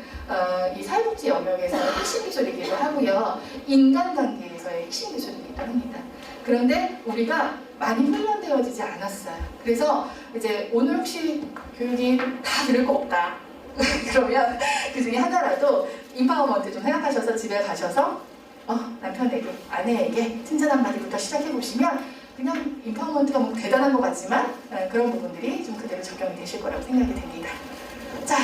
이 사회복지 영역에서의 핵심 기술이기도 하고요. 인간관계에서의 핵심 기술이기도 합니다. 그런데 우리가 많이 훈련되어지지 않았어요. 그래서 이제 오늘 혹시 교육이 다 들을 거 없다. 그러면 그 중에 하나라도 인파워먼트 좀 생각하셔서 집에 가셔서 남편에게, 아내에게 칭찬 한마디부터 시작해보시면 그냥 인파워먼트가 뭐 대단한 것 같지만 그런 부분들이 좀 그대로 적용이 되실 거라고 생각이 됩니다. 자,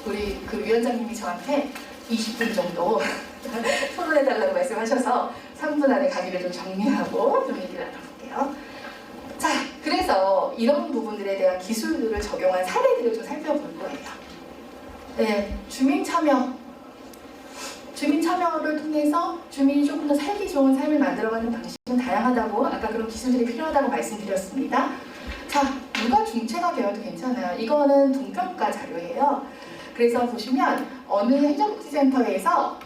우리 그 위원장님이 저한테 20분 정도 토론해달라고 말씀하셔서 3분 안에 강의를 좀 정리하고 좀 얘기를 나눠볼게요. 자, 그래서 이런 부분들에 대한 기술들을 적용한 사례들을 좀 살펴볼 거예요. 네, 주민 참여를 통해서 주민이 조금 더 살기 좋은 삶을 만들어가는 방식은 다양하다고 아까 그런 기술들이 필요하다고 말씀드렸습니다. 자, 누가 중체가 되어도 괜찮아요. 이거는 동평가 자료예요. 그래서 보시면 어느 행정복지센터에서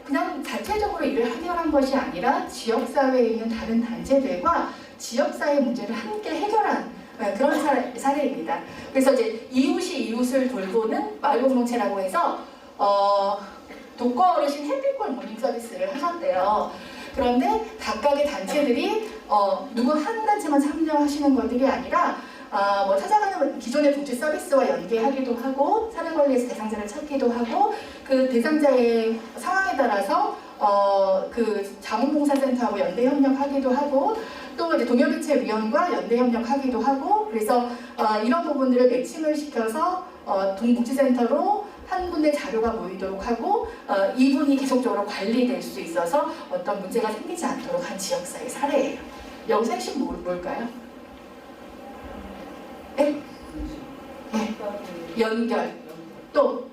그냥 자체적으로 일을 해결한 것이 아니라 지역사회에 있는 다른 단체들과 지역사회 문제를 함께 해결한 그런 사례입니다. 그래서 이제 이웃이 이웃을 돌보는 마을공동체라고 해서 독거 어르신 햇빛골 모닝 서비스를 하셨대요. 그런데 각각의 단체들이 누구 한 단체만 참여하시는 것들이 아니라 뭐 찾아가는 기존의 복지 서비스와 연계하기도 하고 사례관리에서 대상자를 찾기도 하고 그 대상자의 상황에 따라서 그 자문봉사센터하고 연대 협력하기도 하고 또 이제 동여대책위원과 연대 협력하기도 하고 그래서 이런 부분들을 매칭을 시켜서 동복지센터로 한 군데 자료가 모이도록 하고 이분이 계속적으로 관리될 수 있어서 어떤 문제가 생기지 않도록 한 지역사회 사례예요. 여기서 핵심 뭘까요? 네? 네. 연결. 또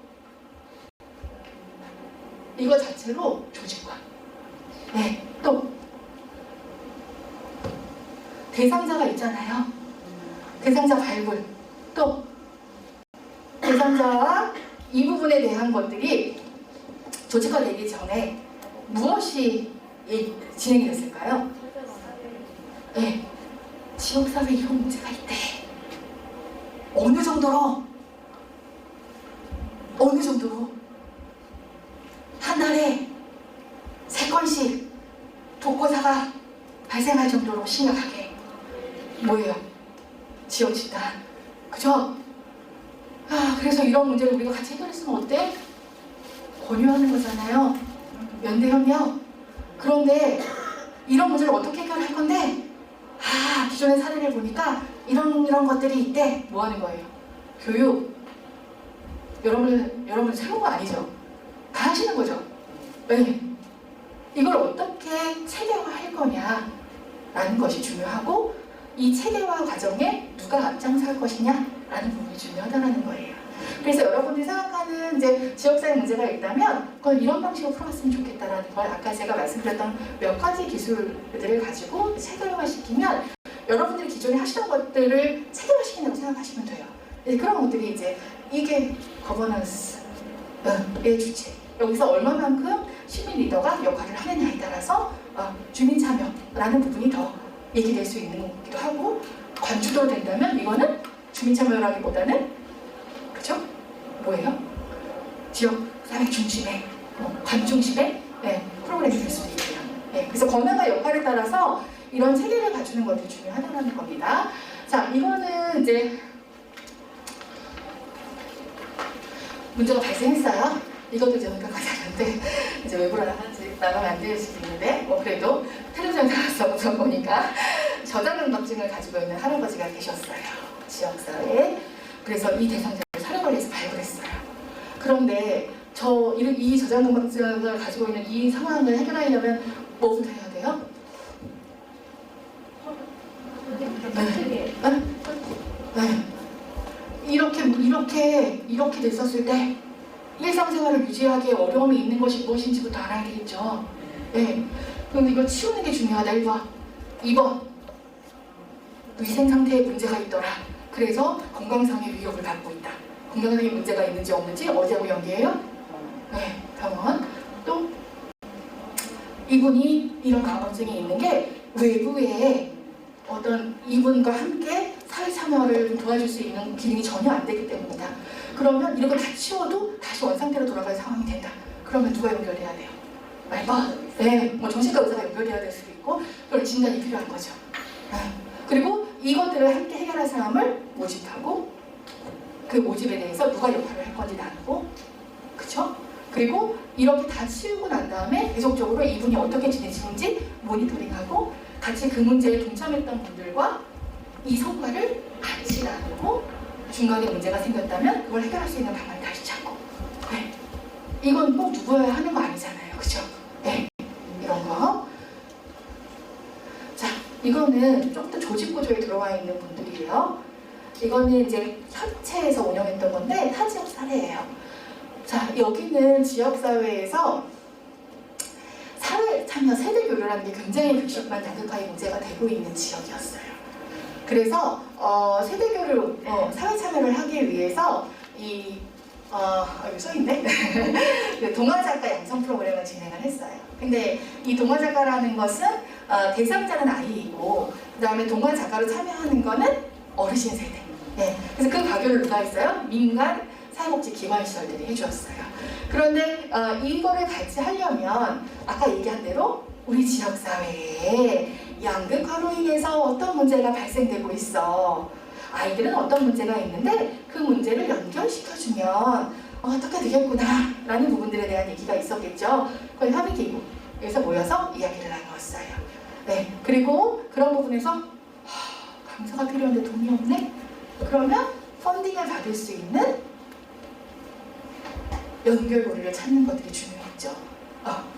이거 자체로 조직화. 네. 또 대상자가 있잖아요. 대상자 발굴. 또 대상자와 이 부분에 대한 것들이 조직화되기 전에 무엇이 진행이 됐을까요? 네. 지역사회에 이런 문제가 있대. 어느 정도로 한 달에 3건씩 독거사가 발생할 정도로 심각하게 뭐예요? 지역 집단. 그죠? 그래서 이런 문제를 우리가 같이 해결했으면 어때? 권유하는 거잖아요. 연대협력. 그런데 이런 문제를 어떻게 해결할 건데? 기존의 사례를 보니까 이런 것들이 있대. 뭐 하는 거예요? 교육. 여러분 새로운 거 아니죠? 다 하시는 거죠? 네. 이걸 어떻게 체계화할 거냐라는 것이 중요하고 이 체계화 과정에 누가 앞장설 것이냐라는 부분이 중요하다는 거예요. 그래서 여러분들이 생각하는 이제 지역사회 문제가 있다면 그걸 이런 방식으로 풀어갔으면 좋겠다라는 걸 아까 제가 말씀드렸던 몇 가지 기술들을 가지고 체계화시키면 여러분들이 기존에 하시던 것들을 체계화시킨다고 생각하시면 돼요. 그런 것들이 이제 이게 거버넌스의 주체. 여기서 얼마만큼 시민 리더가 역할을 하느냐에 따라서 주민 참여라는 부분이 더 얘기될 수 있는 거기도 하고 관주도로 된다면 이거는 주민 참여라기보다는 그죠? 뭐예요? 지역 사회 중심의 관 중심의 프로그램이 될 수도 있고요. 그래서 권한과 역할에 따라서 이런 체계를 갖추는 것이 중요하다는 겁니다. 자, 이거는 이제 문제가 발생했어요. 이것도 이제 여기까지 하는데 이제 외부로 나가면 안 될 수도 있는데 그래도 텔레비전에 나와서 보니까 저작능력증을 가지고 있는 할아버지가 계셨어요. 지역사회에. 그래서 이 대상자를 사례관리에서 발굴했어요. 그런데 이 저작능력증을 가지고 있는 이 상황을 해결하려면 뭐부터 해야 돼요? 이렇게 됐었을 때 일상생활을 유지하기에 어려움이 있는 것이 무엇인지부터 알아야 되겠죠. 그럼 이걸 치우는 게 중요하다. 1번. 2번. 위생상태에 문제가 있더라. 그래서 건강상의 위협을 받고 있다. 건강상의 문제가 있는지 없는지 어디하고 연계해요? 병원. 또 이분이 이런 감염증이 있는 게 외부에 어떤 이분과 함께 사회 참여를 좀 도와줄 수 있는 기능이 전혀 안 되기 때문이다. 그러면 이런 거 다 치워도 다시 원상태로 돌아갈 상황이 된다. 그러면 누가 연결돼야 돼요? 뭐 정신과 의사가 연결돼야 될 수도 있고 그런 진단이 필요한 거죠. 그리고 이것들을 함께 해결할 사람을 모집하고 그 모집에 대해서 누가 역할을 할 건지 나누고 그쵸? 그리고 이렇게 다 치우고 난 다음에 계속적으로 이분이 어떻게 지내시는지 모니터링하고 같이 그 문제에 동참했던 분들과 이 성과를 같이 나누고 중간에 문제가 생겼다면 그걸 해결할 수 있는 방안을 다시 찾고 이건 꼭 누구야 하는 거 아니잖아요. 그죠? 이런 거. 자, 이거는 좀 더 조직 구조에 들어와 있는 분들이에요. 이거는 이제 협체에서 운영했던 건데 타 지역 사례예요. 자, 여기는 지역사회에서 사회 참여 세대 교류라는 게 굉장히 극심한 양극화의 문제가 되고 있는 지역이었어요. 그래서 세대 교류, 사회 참여를 하기 위해서 여기 써있네. 동화작가 양성 프로그램을 진행을 했어요. 근데 이 동화작가라는 것은 대상자는 아이이고 그 다음에 동화작가로 참여하는 거는 어르신 세대. 그래서 그 가교를 누가 했어요? 민간 사회복지기관시설들이 해주었어요. 그런데 이거를 같이 하려면 아까 얘기한 대로 우리 지역사회에 양극화로 인해서 어떤 문제가 발생되고 있어. 아이들은 어떤 문제가 있는데 그 문제를 연결시켜주면 어떻게 되겠구나 라는 부분들에 대한 얘기가 있었겠죠. 그걸 협의기구에서 모여서 이야기를 나누었어요. 그리고 그런 부분에서 강사가 필요한데 돈이 없네? 그러면 펀딩을 받을 수 있는 연결고리를 찾는 것들이 중요했죠.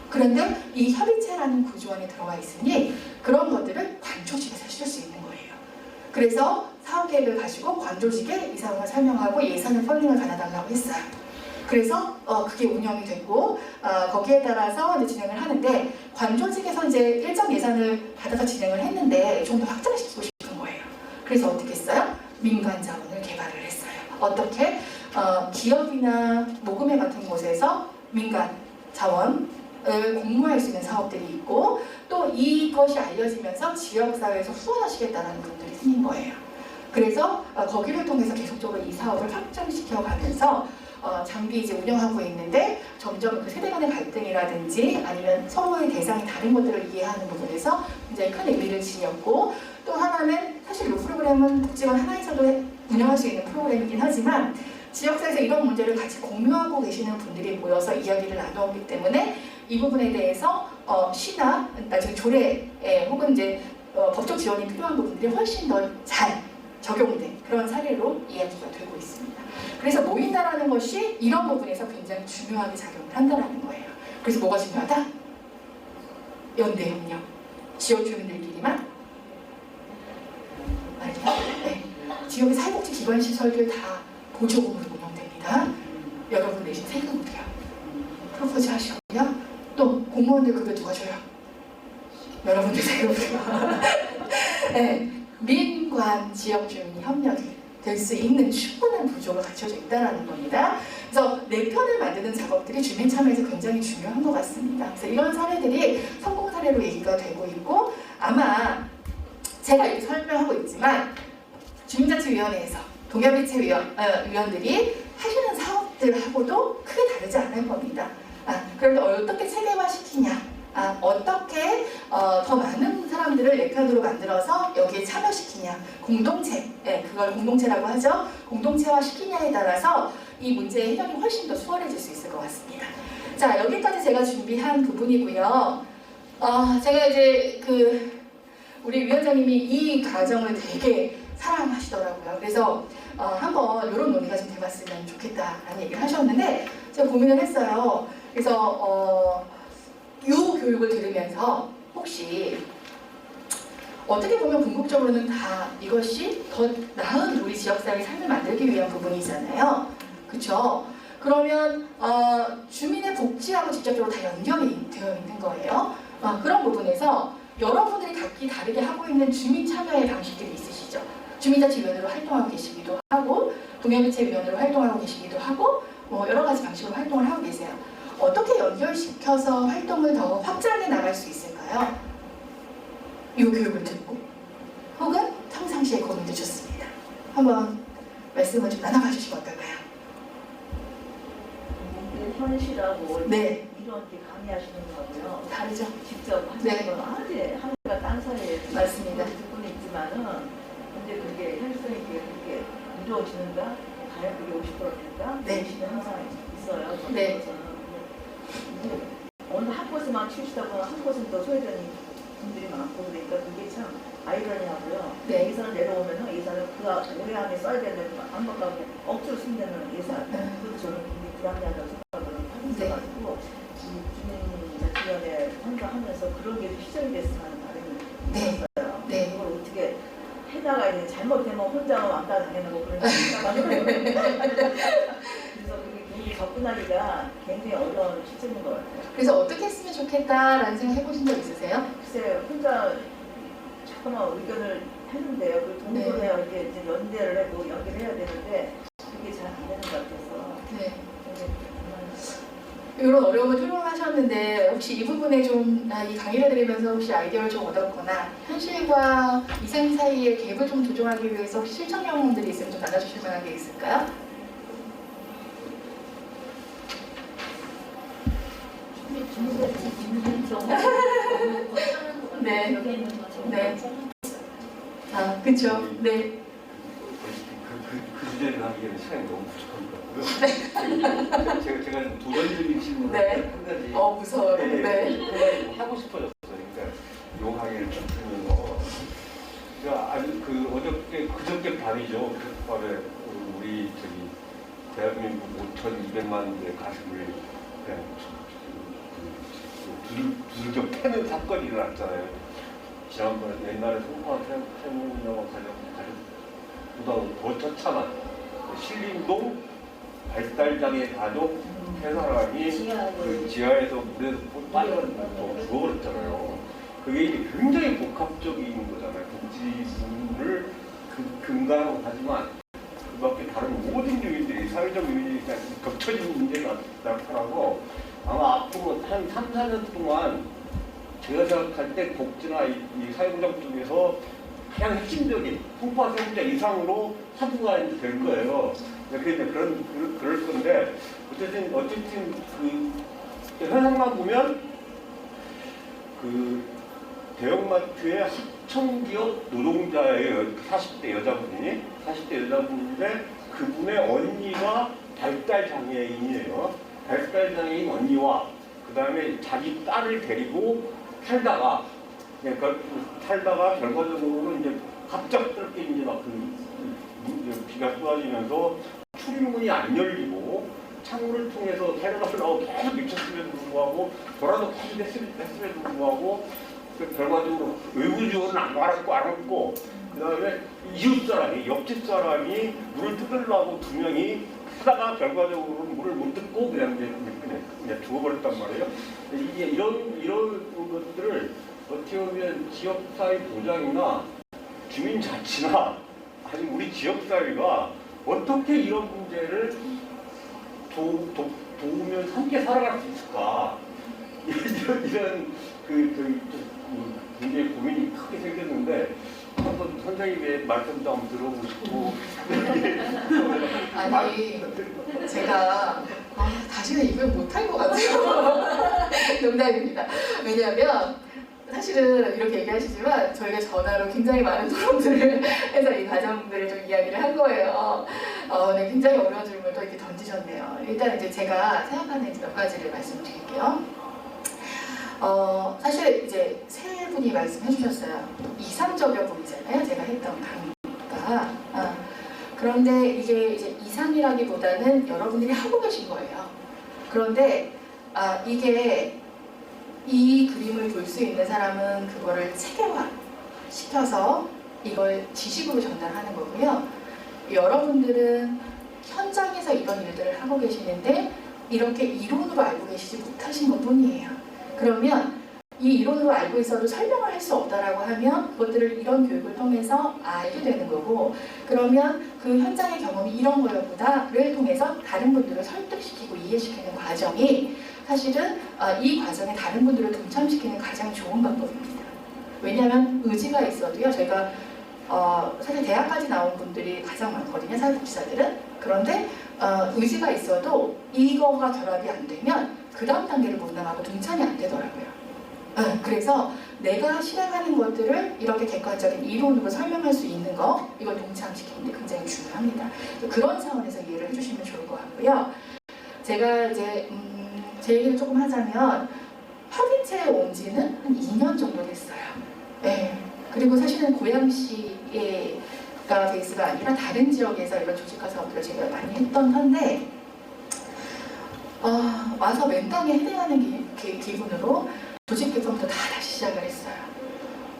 그런데 이 협의체라는 구조 안에 들어와 있으니 그런 것들을 관조직에서 해줄 수 있는 거예요. 그래서 사업계획을 가지고 관조직에 이 사항을 설명하고 예산을 펀딩을 받아달라고 했어요. 그래서 그게 운영이 됐고 거기에 따라서 이제 진행을 하는데 관조직에서 이제 일정 예산을 받아서 진행을 했는데 좀 더 확장을 시키고 싶은 거예요. 그래서 어떻게 했어요? 민간 자원을 개발을 했어요. 어떻게? 기업이나 모금회 같은 곳에서 민간 자원을 공모할 수 있는 사업들이 있고 또 이것이 알려지면서 지역사회에서 후원하시겠다는 분들이 생긴 거예요. 그래서 거기를 통해서 계속적으로 이 사업을 확장시켜 가면서 장비 이제 운영하고 있는데 점점 그 세대 간의 갈등이라든지 아니면 서로의 대상이 다른 것들을 이해하는 부분에서 굉장히 큰 의미를 지녔고 또 하나는 사실 이 프로그램은 복지관 하나에서도 운영할 수 있는 프로그램이긴 하지만 지역사회에서 이런 문제를 같이 공유하고 계시는 분들이 모여서 이야기를 나누었기 때문에 이 부분에 대해서 시나 나중에 조례 혹은 이제 법적 지원이 필요한 부분들이 훨씬 더 잘 적용된 그런 사례로 이야기가 되고 있습니다. 그래서 모인다라는 것이 이런 부분에서 굉장히 중요하게 작용을 한다는 거예요. 그래서 뭐가 중요하다? 연대 협력, 지역 주민들끼리만 네. 지역의 사회복지 기관 시설들 다 보조금으로 운영됩니다. 여러분 내신 세금으로요. 프로포즈 하시고요. 또 공무원들 급여 누가 줘요? 여러분들 세금으로요. 네. 민관 지역 주민이 협력이 될 수 있는 충분한 구조가 갖춰져 있다는 겁니다. 그래서 내편을 만드는 작업들이 주민 참여에서 굉장히 중요한 것 같습니다. 그래서 이런 사례들이 성공 사례로 얘기가 되고 있고 아마 제가 이렇게 설명하고 있지만 주민자치위원회에서 동야매체위원들이 하시는 사업들하고도 크게 다르지 않을 겁니다. 그런데 어떻게 체계화시키냐, 어떻게 더 많은 사람들을 내 편으로 만들어서 여기에 참여시키냐, 공동체, 그걸 공동체라고 하죠. 공동체화 시키냐에 따라서 이 문제의 해결이 훨씬 더 수월해질 수 있을 것 같습니다. 자, 여기까지 제가 준비한 부분이고요. 제가 이제 우리 위원장님이 이 과정을 되게 사랑하시더라고요. 그래서 한번 이런 논의가 좀 돼봤으면 좋겠다라는 얘기를 하셨는데 제가 고민을 했어요. 그래서 이 교육을 들으면서 혹시 어떻게 보면 궁극적으로는 다 이것이 더 나은 우리 지역사회의 삶을 만들기 위한 부분이잖아요. 그렇죠? 그러면 주민의 복지하고 직접적으로 다 연결이 되어 있는 거예요. 그런 부분에서 여러분들이 각기 다르게 하고 있는 주민 참여의 방식들이 있으시죠. 주민자치위원회로 활동하고 계시기도 하고 동야매체위원회로 활동하고 계시기도 하고 여러 가지 방식으로 활동을 하고 계세요. 어떻게 연결시켜서 활동을 더 확장해 나갈 수 있을까요? 이 교육을 듣고 혹은 평상시에 고민도 좋습니다. 한번 말씀을 좀 나눠봐 주시면 어떨까요? 현실하고 네. 이렇게 강의하시는 거고요. 다르죠? 직접 하시는 네. 건 하나가 딴 사이에 맞습니다. 듣고는 있지만은 근데 그게 현실성 있게 그렇게 이루어지는가? 과연 그게 50%일까? 네. 의심이 항상 있어요. 네. 저는 어느 한 곳에만 치우시다 보면 한 곳은 또 소외되는 분들이 많고 그러니까 그게 참 아이러니하고요. 네. 예산을 내려오면은 예산을 그 올해 안에 써야 되는 안 받고 억지로 쓴다는 예산 그것도 저는 굉장히 불합리하다고 생각을 하고 있어가지고 주민자치위원회 참가하면서 그런 게 시작이 됐으면 하는 바람이 있었어요. 네. 그걸 어떻게 해나가야 되는지 잘못되면 혼자만 왕따 당하는 거 그런 생각을 그래서 그게 접근하기가 굉장히 어려운 시점인 것 같아요. 그래서 어떻게 했으면 좋겠다라는 생각 해보신 적 있으세요? 글쎄 혼자 자꾸만 의견을 했는데요. 그 동조를 해야 이제 연대를 하고 연기를 해야 되는데 그게 잘 안 되는 것 같아서. 네. 이런 어려움을 토론하셨는데 혹시 이 부분에 좀 이 강의를 들으면서 혹시 아이디어를 좀 얻었거나 현실과 이상 사이의 갭을 좀 조정하기 위해서 혹시 실천 경험들이 있으면 좀 나눠주실 만한 게 있을까요? 네. 여기 있는 것처럼 네. 그렇죠. 네. 그 주제를 하기에는 시간이 너무 부족한 것 같고요. 제가 좀 도전적인 질문을 네. 한 가지 무서워요. 네. 하고 싶어졌어요. 그러니까 요 강의를 쭉 들으면서 제가 아주 그저께 밤이죠. 그 밤에 우리 대한민국 5,200만의 가슴을 그냥 두들겨 패는 사건이 일어났잖아요. 지난번에 옛날에 송파 태문영 가족보다 더 처참한 신림동 발달장애 가족 세 사람이 그 지하에서 물에서 빠져서 죽어버렸잖아요. 그게 이제 굉장히 복합적인 거잖아요. 복지를 근간하고 하지만 그밖에 다른 모든 요인들이 사회적 요인이 겹쳐진 문제가 나타나고 아마 앞으로 한 3, 4년 동안 제가 생각할 때 복지나 이 사회보장 쪽에서 가장 핵심적인 송파 세분자 이상으로 사부가 될 거예요. 그럴 건데 어쨌든 그 현상만 보면 그 대형마트의 시청기업 노동자예요. 40대 여자분인데 그분의 언니가 발달 장애인이에요. 발달 장애인 언니와 그 다음에 자기 딸을 데리고 살다가 결과적으로는 이제 갑작스럽게 이제 막 비가 쏟아지면서 출입문이 안 열리고 창문을 통해서 데려가려고 계속 미쳤음에도 불구하고 돌아도 계속 했음에도 불구하고 결과적으로 외부 지원은 안 알았고 그 다음에 이웃 사람이 옆집 사람이 물을 뜯으려고 두 명이 하다가 결과적으로 물을 못 뜯고 그냥 죽어버렸단 말이에요. 이게 이런 것들을 어떻게 보면 지역사회 보장이나 주민자치나 아니 우리 지역사회가 어떻게 이런 문제를 도우면 함께 살아갈 수 있을까 이런 굉장히 고민이 크게 생겼는데 한번 선생님의 말씀도 한번 들어보고 싶고 아니 제가 다시는 이걸 못할 것 같아요. 농담입니다. 왜냐하면 사실은 이렇게 얘기하시지만 저희가 전화로 굉장히 많은 토론들을 해서 이 과정들을 좀 이야기를 한 거예요. 네, 굉장히 어려운 질문을 또 이렇게 던지셨네요. 일단 이제 제가 생각하는 몇 가지를 말씀드릴게요. 사실 이제 세 분이 말씀해 주셨어요. 2, 3저격이잖아요. 제가 했던 강의가. 그런데 이게 이제 이상이라기보다는 여러분들이 하고 계신 거예요. 그런데 이게 이 그림을 볼 수 있는 사람은 그거를 체계화 시켜서 이걸 지식으로 전달하는 거고요. 여러분들은 현장에서 이런 일들을 하고 계시는데 이렇게 이론으로 알고 계시지 못하신 것 뿐이에요. 그러면 이 이론으로 알고 있어도 설명을 할 수 없다라고 하면 그것들을 이런 교육을 통해서 알게 되는 거고, 그러면 그 현장의 경험이 이런 거였구나를 통해서 다른 분들을 설득시키고 이해시키는 과정이 사실은 이 과정에 다른 분들을 동참시키는 가장 좋은 방법입니다. 왜냐하면 의지가 있어도요, 저희가 사실 대학까지 나온 분들이 가장 많거든요, 사회복지사들은. 그런데 의지가 있어도 이거가 결합이 안 되면 그 다음 단계를 못 나가고 동참이 안 되더라고요. 그래서 내가 실행하는 것들을 이렇게 객관적인 이론으로 설명할 수 있는 거, 이걸 동참시키는 게 굉장히 중요합니다. 그런 차원에서 이해를 해주시면 좋을 것 같고요. 제가 이제 제 얘기를 조금 하자면 협의체에 온 지는 한 2년 정도 됐어요. 네. 그리고 사실은 고양시가 베이스가 아니라 다른 지역에서 이런 조직화 사업들을 제가 많이 했던 건데 와서 맨땅에 헤딩하는 기분으로 조직 개편부터 다시 시작을 했어요.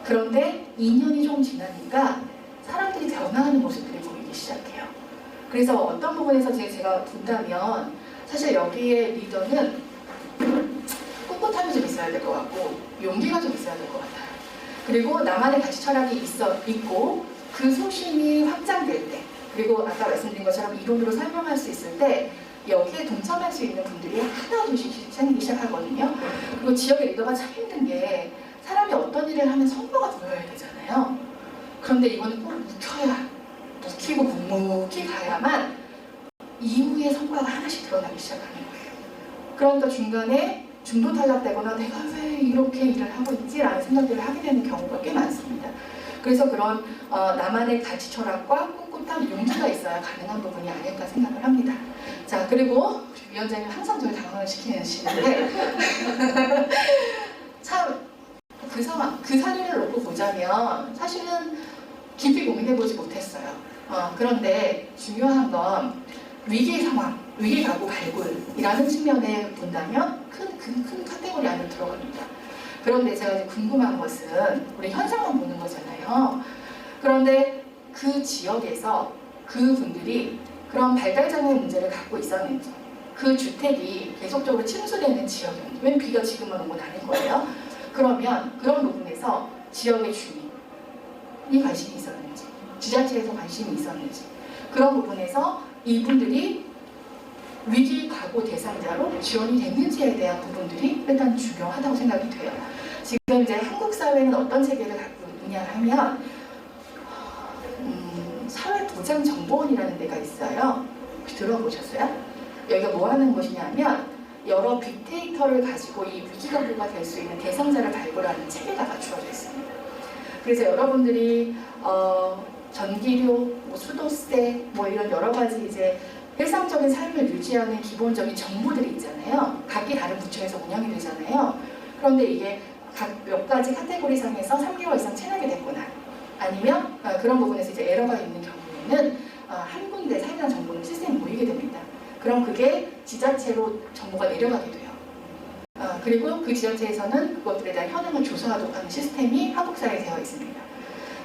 그런데 2년이 좀 지나니까 사람들이 변화하는 모습들이 보이기 시작해요. 그래서 어떤 부분에서 제가 본다면 사실 여기에 리더는 꿋꿋함이 좀 있어야 될 것 같고 용기가 좀 있어야 될 것 같아요. 그리고 나만의 가치 철학이 있고 그 소신이 확장될 때, 그리고 아까 말씀드린 것처럼 이론으로 설명할 수 있을 때 여기에 동참할 수 있는 분들이 하나 둘씩 생기기 시작하거든요. 그리고 지역의 리더가 참 힘든 게 사람이 어떤 일을 하면 성과가 보여야 되잖아요. 그런데 이거는 꼭 묵히고 묵묵히 가야만 이후에 성과가 하나씩 드러나기 시작하는 거예요. 그러니까 중간에 중도 탈락되거나 내가 왜 이렇게 일을 하고 있지라는 생각들을 하게 되는 경우가 꽤 많습니다. 그래서 그런 나만의 가치 철학과 꿋꿋한 용기가 있어야 가능한 부분이 아닐까 생각을 합니다. 자, 그리고 위원장님 항상 저를 당황을 시키시는데 참 그 상황, 그 사례를 놓고 보자면 사실은 깊이 고민해보지 못했어요. 그런데 중요한 건 위기 상황, 위기 가구 발굴이라는 측면에 본다면 큰 카테고리 안에 들어갑니다. 그런데 제가 이제 궁금한 것은 우리 현상만 보는 거잖아요. 그런데 그 지역에서 그분들이 그런 발달장애 문제를 갖고 있었는지, 그 주택이 계속적으로 침수되는 지역이었는지, 왜냐면 비가 지금만 온 건 아닐 거예요. 그러면 그런 부분에서 지역의 주민이 관심이 있었는지, 지자체에서 관심이 있었는지, 그런 부분에서 이분들이 위기 가구 대상자로 지원이 됐는지에 대한 부분들이 일단 중요하다고 생각이 돼요. 지금 이제 한국 사회는 어떤 체계를 갖고 있냐 하면 사회보장정보원이라는 데가 있어요. 혹시 들어보셨어요? 여기가 뭐 하는 곳이냐면 여러 빅데이터를 가지고 이 위기가구가 될 수 있는 대상자를 발굴하는 체계가 갖추어져 있습니다. 그래서 여러분들이 전기료, 뭐 수도세, 뭐 이런 여러 가지 이제 일상적인 삶을 유지하는 기본적인 정보들이 있잖아요. 각기 다른 부처에서 운영이 되잖아요. 그런데 이게 각 몇 가지 카테고리상에서 3개월 이상 채납이 됐거나 아니면 그런 부분에서 이제 에러가 있는 경우에는 한 군데 사용한 정보는 시스템에 모이게 됩니다. 그럼 그게 지자체로 정보가 내려가게 돼요. 그리고 그 지자체에서는 그것들에 대한 현황을 조사하도록 하는 시스템이 한국사에 되어 있습니다.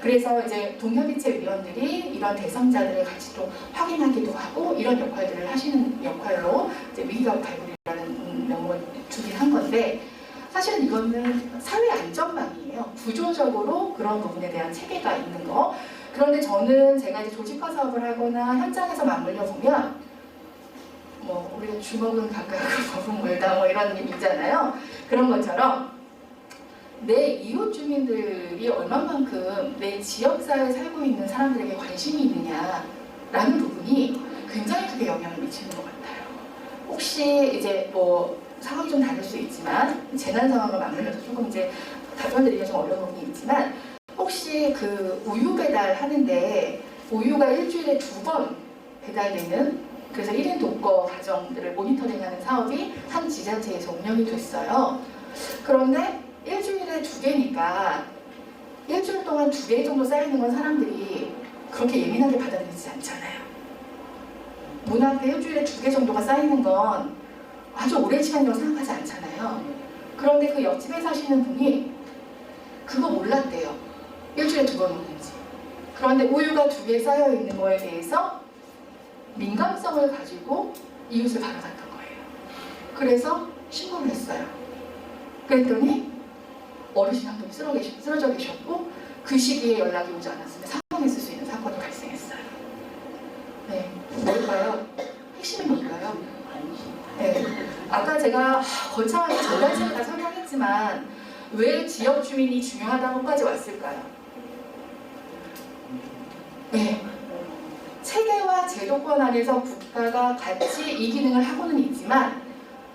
그래서 이제 동협이체위원들이 이런 대상자들을 같이 또 확인하기도 하고 이런 역할들을 하시는 역할로 이제 위기가 발굴이라는 명목을 주긴 한 건데 사실은 이거는 사회 안전망이에요. 구조적으로 그런 부분에 대한 체계가 있는 거. 그런데 저는 제가 이제 조직화 사업을 하거나 현장에서 맞물려 보면 뭐 우리가 주먹은 가까이고 법은 멀다 뭐 이런 의미 있잖아요. 그런 것처럼 내 이웃 주민들이 얼마만큼 내 지역사회에 살고 있는 사람들에게 관심이 있느냐라는 부분이 굉장히 크게 영향을 미치는 것 같아요. 혹시 이제 뭐 상황이 좀 다를 수 있지만 재난 상황을 맞물려서 조금 이제 답변드리기가 좀 어려운 부분이 있지만 혹시 그 우유 배달 하는데 우유가 일주일에 2번 배달되는 그래서 1인 독거 가정들을 모니터링하는 사업이 한 지자체에서 운영이 됐어요. 그런데 일주일에 2개니까 일주일 동안 2개 정도 쌓이는 건 사람들이 그렇게 예민하게 받아들이지 않잖아요. 문 앞에 일주일에 2개 정도가 쌓이는 건 아주 오랜 시간이라고 생각하지 않잖아요. 그런데 그 옆집에 사시는 분이 그거 몰랐대요. 일주일에 2번 오는지. 그런데 우유가 2개 쌓여 있는 거에 대해서 민감성을 가지고 이웃을 바라봤던 거예요. 그래서 신고를 했어요. 그랬더니 어르신 한 분이 쓰러져 계셨고 그 시기에 연락이 오지 않았으면 사망했을 수 있는 사건이 발생했어요. 네, 뭘까요? 핵심이 뭘까요? 네, 아까 제가 거창하게 전달책을 다 설명했지만 왜 지역 주민이 중요하다고까지 왔을까요? 네, 체계와 제도권 안에서 국가가 같이 이 기능을 하고는 있지만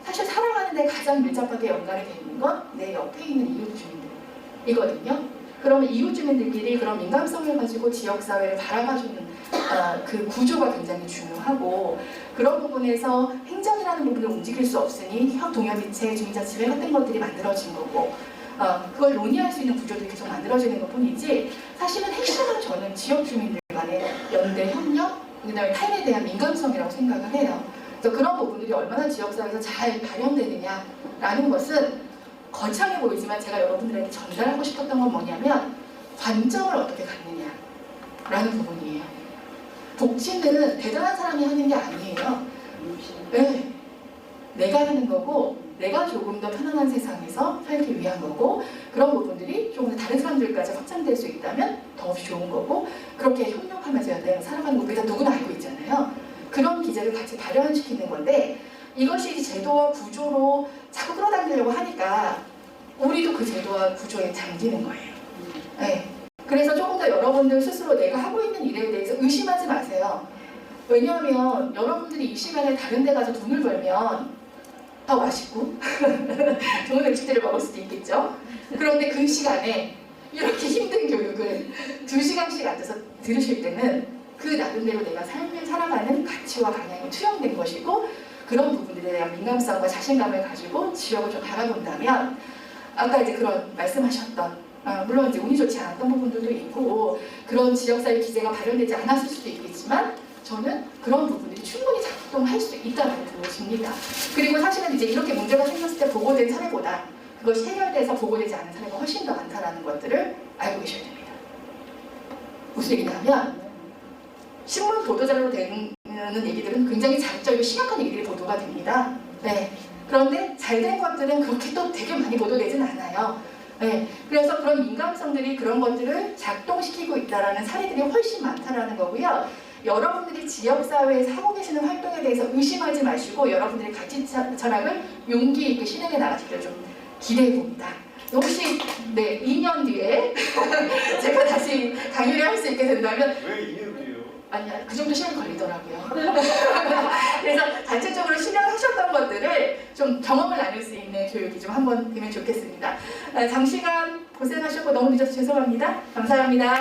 사실 살아가는 데 가장 밀접하게 연관이 되어 있는 건 내 옆에 있는 이웃 주민들이거든요. 그러면 이웃 주민들끼리 그런 민감성을 가지고 지역사회를 바라봐주는 그 구조가 굉장히 중요하고 그런 부분에서 행정이라는 부분을 움직일 수 없으니 동협이체, 주민자치회 같은 것들이 만들어진 거고 그걸 논의할 수 있는 구조들이 계속 만들어지는 것 뿐이지 사실은 핵심은 저는 지역 주민들 간의 연대, 협력, 그다음에 타인에 대한 민감성이라고 생각을 해요. 그래서 그런 부분들이 얼마나 지역사회에서 잘 발현되느냐라는 것은 거창해 보이지만 제가 여러분들에게 전달하고 싶었던 건 뭐냐면 관점을 어떻게 갖느냐라는 부분이에요. 복지는 대단한 사람이 하는 게 아니에요. 네, 내가 하는 거고 내가 조금 더 편안한 세상에서 살기 위한 거고 그런 부분들이 조금 더 다른 사람들까지 확장될 수 있다면 더욱 좋은 거고 그렇게 협력하면서 내가 살아가는 거 우리가 누구나 알고 있잖아요. 그런 기제를 같이 발현시키는 건데 이것이 제도와 구조로 자꾸 끌어당기려고 하니까 우리도 그 제도와 구조에 잠기는 거예요. 네. 그래서 조금 더 여러분들 스스로 내가 하고 있는 일에 대해서 의심하지 마세요. 왜냐하면 여러분들이 이 시간에 다른 데 가서 돈을 벌면 더 맛있고 좋은 음식들을 먹을 수도 있겠죠. 그런데 그 시간에 이렇게 힘든 교육을 2시간씩 앉아서 들으실 때는 그 나름대로 내가 삶을 살아가는 가치와 방향이 투영된 것이고 그런 부분들에 대한 민감성과 자신감을 가지고 지역을 좀 바라본다면 아까 이제 그런 말씀하셨던 물론 이제 운이 좋지 않았던 부분들도 있고 그런 지역사회 기제가 발현되지 않았을 수도 있겠지만 저는 그런 부분들이 충분히 작동할 수 있다고 보여집니다. 그리고 사실은 이제 이렇게 문제가 생겼을 때 보고된 사례보다 그것이 해결돼서 보고되지 않은 사례가 훨씬 더 많다는 것들을 알고 계셔야 됩니다. 무슨 얘기냐면 신문 보도자료로 되는 얘기들은 굉장히 자극적이고 심각한 얘기들이 보도가 됩니다. 네. 그런데 잘된 것들은 그렇게 또 되게 많이 보도되진 않아요. 네. 그래서 그런 민감성들이 그런 것들을 작동시키고 있다는 사례들이 훨씬 많다는 거고요. 여러분들이 지역사회에서 하고 계시는 활동에 대해서 의심하지 마시고 여러분들의 가치 철학을 용기 있게 실행해 나가시기를 좀 기대해 봅니다. 혹시 2년 뒤에 제가 다시 강의를 할 수 있게 된다면 왜 2년 뒤에요? 아니야, 그 정도 시간 걸리더라고요. 그래서 단체적으로 실행하셨던 것들을 좀 경험을 나눌 수 있는 교육이 좀 한번 되면 좋겠습니다. 장시간 고생하셨고 너무 늦어서 죄송합니다. 감사합니다.